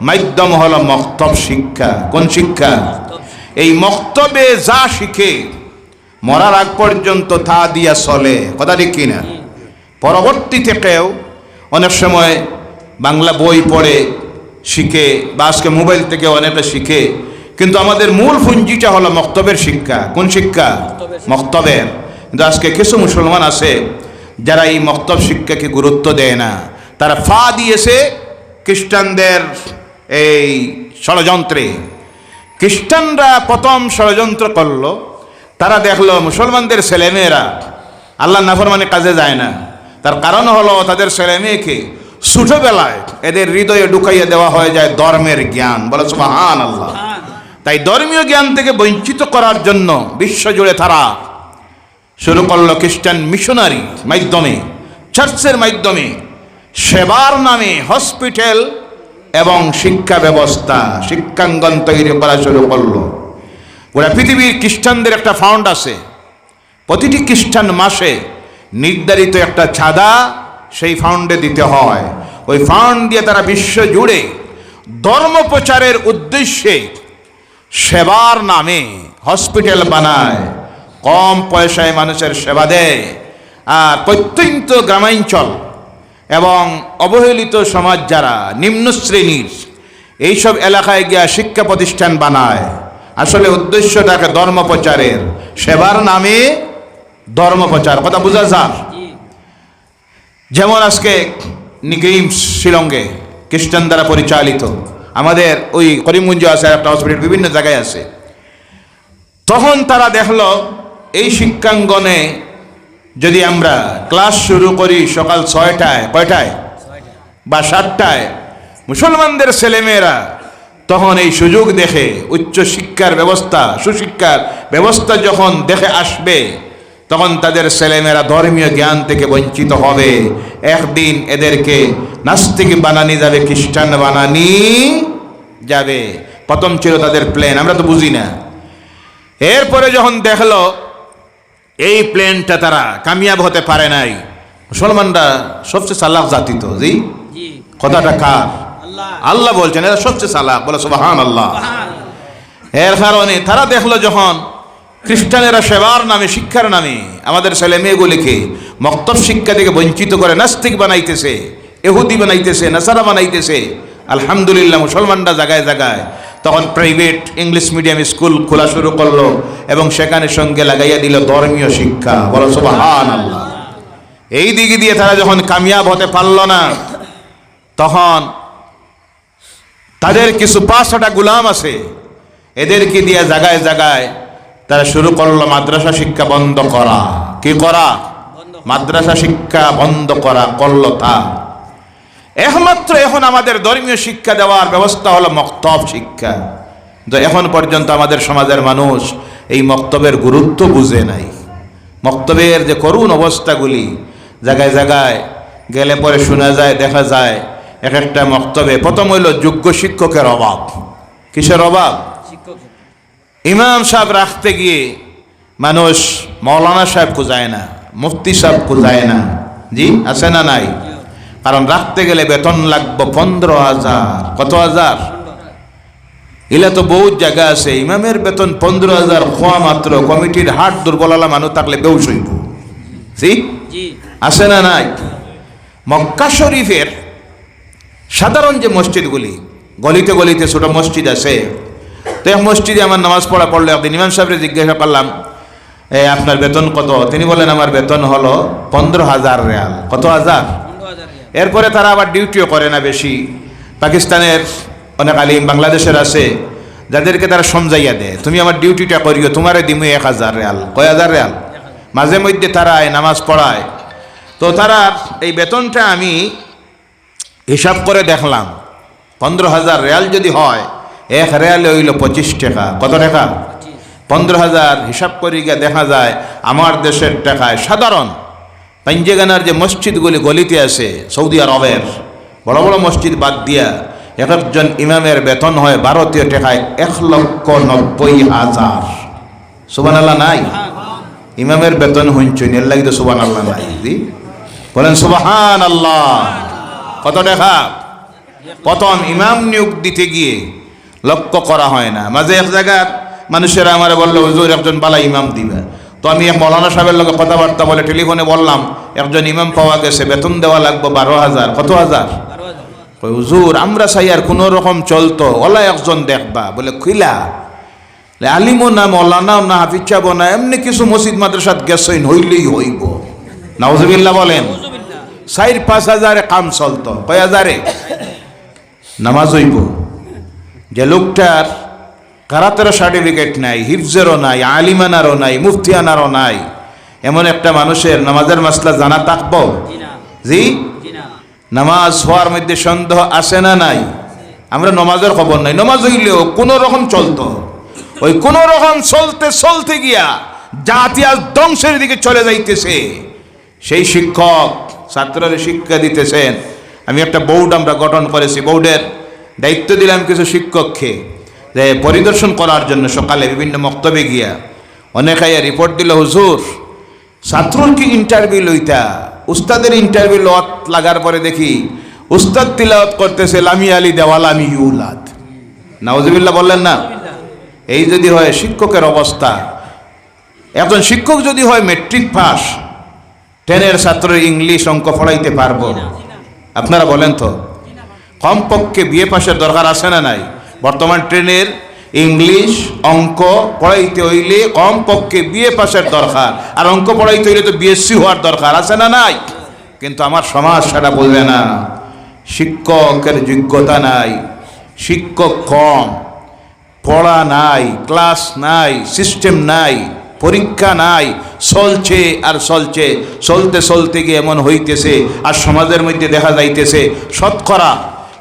Speaker 1: মাধ্যম হলো মক্তব শিক্ষা। কোন শিক্ষা? এই মক্তবে যা শিখে মরার আগ পর্যন্ত তা দিয়া চলে। কথা ঠিক কিনা? পরবর্তী থেকেও অনেক সময় বাংলা বই পড়ে শিখে, বা আজকে মোবাইল থেকে অনেকে শিখে, কিন্তু আমাদের মূল পুঁজিটা হলো মক্তবের শিক্ষা। কোন শিক্ষা? মক্তবের। কিন্তু আজকে কিছু মুসলমান আছে যারা এই মক্তব শিক্ষাকে গুরুত্ব দেয় না। তারা ফা দিয়েছে খ্রিস্টানদের এই ষড়যন্ত্রে। খ্রিস্টানরা প্রথম ষড়যন্ত্র করলো, তারা দেখলো মুসলমানদের ছেলেমেয়েরা আল্লাহ নাফরমানে কাজে যায় না। তার কারণ হলো তাদের ছেলেমেয়েকে ছোটবেলায় এদের হৃদয়ে ঢুকাইয়া দেওয়া হয়ে যায় ধর্মের জ্ঞান। বলে সুবহানাল্লাহ। তাই ধর্মীয় জ্ঞান থেকে বঞ্চিত করার জন্য বিশ্বজুড়ে তারা শুরু করলো খ্রিস্টান মিশনারি মাধ্যমে, চার্চের মাধ্যমে সেবার নামে হসপিটাল এবং শিক্ষা ব্যবস্থা, শিক্ষাঙ্গন তৈরি করা শুরু করলো। গোটা পৃথিবীর খ্রিস্টানদের একটা ফান্ড আছে, প্রতিটি খ্রিস্টান মাসে নির্ধারিত একটা চাঁদা সেই ফান্ডে দিতে হয়। ওই ফান্ড দিয়ে তারা বিশ্ব জুড়ে ধর্ম প্রচারের উদ্দেশ্যে সেবার নামে হসপিটাল বানায়, কম পয়সায় মানুষের সেবা দেয়। আর প্রত্যন্ত গ্রামাঞ্চল এবং অবহেলিত সমাজ যারা নিম্ন শ্রেণীর, এইসব এলাকায় গিয়া শিক্ষা প্রতিষ্ঠান বানায়। আসলে উদ্দেশ্যটাকে ধর্ম প্রচারের, সেবার নামে ধর্ম প্রচার। কথা বোঝা যায়? যেমন আজকে নিগ্রিমস শিলংয়ে খ্রিস্টান দ্বারা পরিচালিত, আমাদের ওই করিমগঞ্জে আছে একটা হসপিটাল, বিভিন্ন জায়গায় আছে। তখন তারা দেখলো এই শিক্ষাঙ্গনে যদি আমরা ক্লাস শুরু করি সকাল 6টায়, কয়টায় বা 7টায়, মুসলমানদের ছেলেমেয়েরা তখন এই সুযোগ দেখে উচ্চ শিক্ষার ব্যবস্থা, সুশিক্ষার ব্যবস্থা যখন দেখে আসবে, তখন তাদের ছেলেমেয়েরা ধর্মীয় জ্ঞান থেকে বঞ্চিত হবে। একদিন এদেরকে নাস্তিক বানানি যাবে, খ্রিস্টান বানানি যাবে। প্রথম ছিল তাদের প্ল্যান, আমরা তো বুঝি না। এরপরে যখন দেখলো এই প্ল্যানটা তারা কামিয়াব হতে পারে নাই, মুসলমানরা সবচেয়ে চালাক জাতি তো, জি কথাটা কার? আল্লাহ বলছেন এরা সবচেয়ে চালাক। বলে সুবহানাল্লাহ। এর কারণে তারা দেখলো যখন খ্রিস্টানেরা সেবার নামে, শিক্ষার নামে আমাদের ছেলে মেয়েগুলিকে মক্তব শিক্ষা থেকে বঞ্চিত করে নাস্তিক বানাইতেছে, ইহুদি বানাইতেছে, নাসারা বানাইতেছে। আলহামদুলিল্লাহ মুসলমানরা জায়গায় জায়গায় তখন প্রাইভেট ইংলিশ মিডিয়াম স্কুল খোলা শুরু করলো এবং সেখানে সঙ্গে লাগাইয়া দিল ধর্মীয় শিক্ষা। বলো সুবহানাল্লাহ। এই দিকে দিয়ে তারা যখন কামিয়াব হতে পারল না, তখন তাদের কিছু 5-6টা গুলাম আছে, এদেরকে দিয়ে জায়গায় জায়গায় তারা শুরু করলো মাদ্রাসা শিক্ষা বন্ধ করা। কি করা? মাদ্রাসা শিক্ষা বন্ধ করা করলো তা। একমাত্র এখন আমাদের ধর্মীয় শিক্ষা দেওয়ার ব্যবস্থা হলো মক্তব শিক্ষা। তো এখন পর্যন্ত আমাদের সমাজের মানুষ এই মক্তবের গুরুত্ব বুঝে নাই। মক্তবের যে করুণ অবস্থাগুলি জায়গায় জায়গায় গেলে পরে শোনা যায়, দেখা যায় এক একটা মক্তবে প্রথম হইল যোগ্য শিক্ষকের অভাব। কিসের অভাব? ইমাম সাহেব রাখতে গিয়ে মানুষ মৌলানা সাহেব খুঁজায় না, মুফতি সাহেব খুঁজায় না। জি আছে না নাই? কারণ রাখতে গেলে বেতন লাগবে 15,000। কত হাজার? এলা তো বহুত জায়গা আছে ইমামের বেতন 15,000 খোয়া মাত্র। কমিটির হাট দুর্বলালা মানুষ থাকলে বেউস হইব। জি আছে না নাই? মক্কা শরীফের সাধারণ যে মসজিদগুলি, গলিতে গলিতে ছোট মসজিদ আছে, তো এক মসজিদে আমার নামাজ পড়লে একদিন ইমাম সাহেবরে জিজ্ঞাসা করলাম, আপনার বেতন কত? তিনি বলেন আমার বেতন হলো 15,000 রিয়াল। কত হাজার? এরপরে তারা আবার ডিউটিও করে না বেশি। পাকিস্তানের অনেক আলিম, বাংলাদেশের আছে, যাদেরকে তারা সমঝাইয়া দেয় তুমি আমার ডিউটিটা করিও, তোমারে দিমু 1,000 রিয়াল। কয় হাজার রিয়াল? মাঝে মধ্যে তারা নামাজ পড়ায়। তো তারা এই বেতনটা আমি হিসাব করে দেখলাম, 15,000 রিয়াল যদি হয়, 1 রিয়ালে হইল 25 টাকা। কত টাকা? 15,000 হিসাব করে গিয়ে দেখা যায় আমার দেশের টাকায় সাধারণ পাঞ্জেগানার যে মসজিদগুলি গলিতে আছে সৌদি আরবের বড় বড় মসজিদ বাদ দিয়া একজন ইমামের বেতন হয় ভারতীয় টাকায় 1,90,000। সুবহানাল্লাহ নাই? ইমামের বেতন হুঁচুন এর লাগি তো সুবহানাল্লাহ নাই। বলেন সুবহানাল্লাহ। কত টাকা? প্রথম ইমাম নিয়োগ দিতে গিয়ে লক্ষ্য করা হয় না। মাঝে এক জায়গার মানুষেরা আমার বললো হুজুর একজন বালা ইমাম দিবে। তো আমি এক মৌলানা সাহেবের লোক কথাবার্তা বলে টেলিফোনে বললাম একজন ইমাম পাওয়া গেছে, বেতন দেওয়া লাগবে 12,000। কত হাজার? হুজুর আমরা চাই আর কোনো রকম চলতো, ওলা একজন দেখবা। বলে খুইলা আলিমও না, মৌলানাও না, হাফিজ সাহেবও না, এমনি কিছু মসজিদ মাদ্রাসাত গেছেন, হইলেই হইব। নাউজুবিল্লাহ বলেন। 4-5 হাজারে কাম চলতো। কয় হাজারে নামাজ হইব? যে লোকটার কারাতের সার্টিফিকেট নাই, হিফজেরও নাই, আলিমানারও নাই, মুফতিয়ানারও নাই, এমন একটা মানুষের নামাজের মাসলা জানা থাকবো? জি। নামাজ হওয়ার মধ্যে সন্দেহ আসে না নাই? আমরা নমাজের খবর নাই, নমাজ হইলেও কোনো রকম চলতো, ওই কোনো রকম চলতে চলতে গিয়া জাতি আজ ধ্বংসের দিকে চলে যাইতেছে। সেই শিক্ষক ছাত্রদের শিক্ষা দিতেছেন। আমি একটা বোর্ড আমরা গঠন করেছি, বোর্ডের দায়িত্ব দিলাম কিছু শিক্ষককে যে পরিদর্শন করার জন্য সকালে বিভিন্ন মক্তবে গিয়া। অনেকে রিপোর্ট দিল, হুজুর ছাত্রর কি ইন্টারভিউ লইতা, উস্তাদের ইন্টারভিউ লত লাগার পরে দেখি উস্তাদ তিলাওয়াত করতেছে লামি আলি দেওয়াল আমি ইউলাদ। নাউজুবিল্লাহ বললেন না? এই যদি হয় শিক্ষকের অবস্থা, একজন শিক্ষক যদি হয় মেট্রিক পাস, 10-এর ছাত্রের ইংলিশ অঙ্ক পড়াইতে পারবো? আপনারা বলেন তো। কমপক্ষে বিএ পাসের দরকার আছে না নাই? বর্তমান ট্রেনের ইংলিশ অঙ্ক পড়াইতে হইলে কমপক্ষে বিএ পাসের দরকার, আর অঙ্ক পড়াইতে হইলে তো বিএসসি হওয়ার দরকার আছে না নাই? কিন্তু আমার সমাজ সেটা বলবে না। শিক্ষকের যোগ্যতা নাই, শিক্ষক কম, পড়া নাই, ক্লাস নাই, সিস্টেম নাই, পরীক্ষা নাই, চলছে আর চলছে। চলতে চলতে গিয়ে এমন হইতেছে আর সমাজের মধ্যে দেখা যাইতেছে শতকরা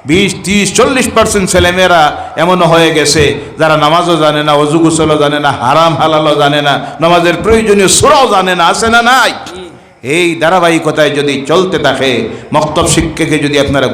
Speaker 1: 20-30-40% ছেলেমেয়েরা এমনও হয়ে গেছে যারা নামাজও জানে না, অজু গোসলও জানে না, হারাম হালালও জানে না, নামাজের প্রয়োজনীয় সূরাও জানে না, আছে না নাই? এই ধারাবাহিকতায় যদি চলতে থাকে, মক্তব শিক্ষাকে যদি আপনারা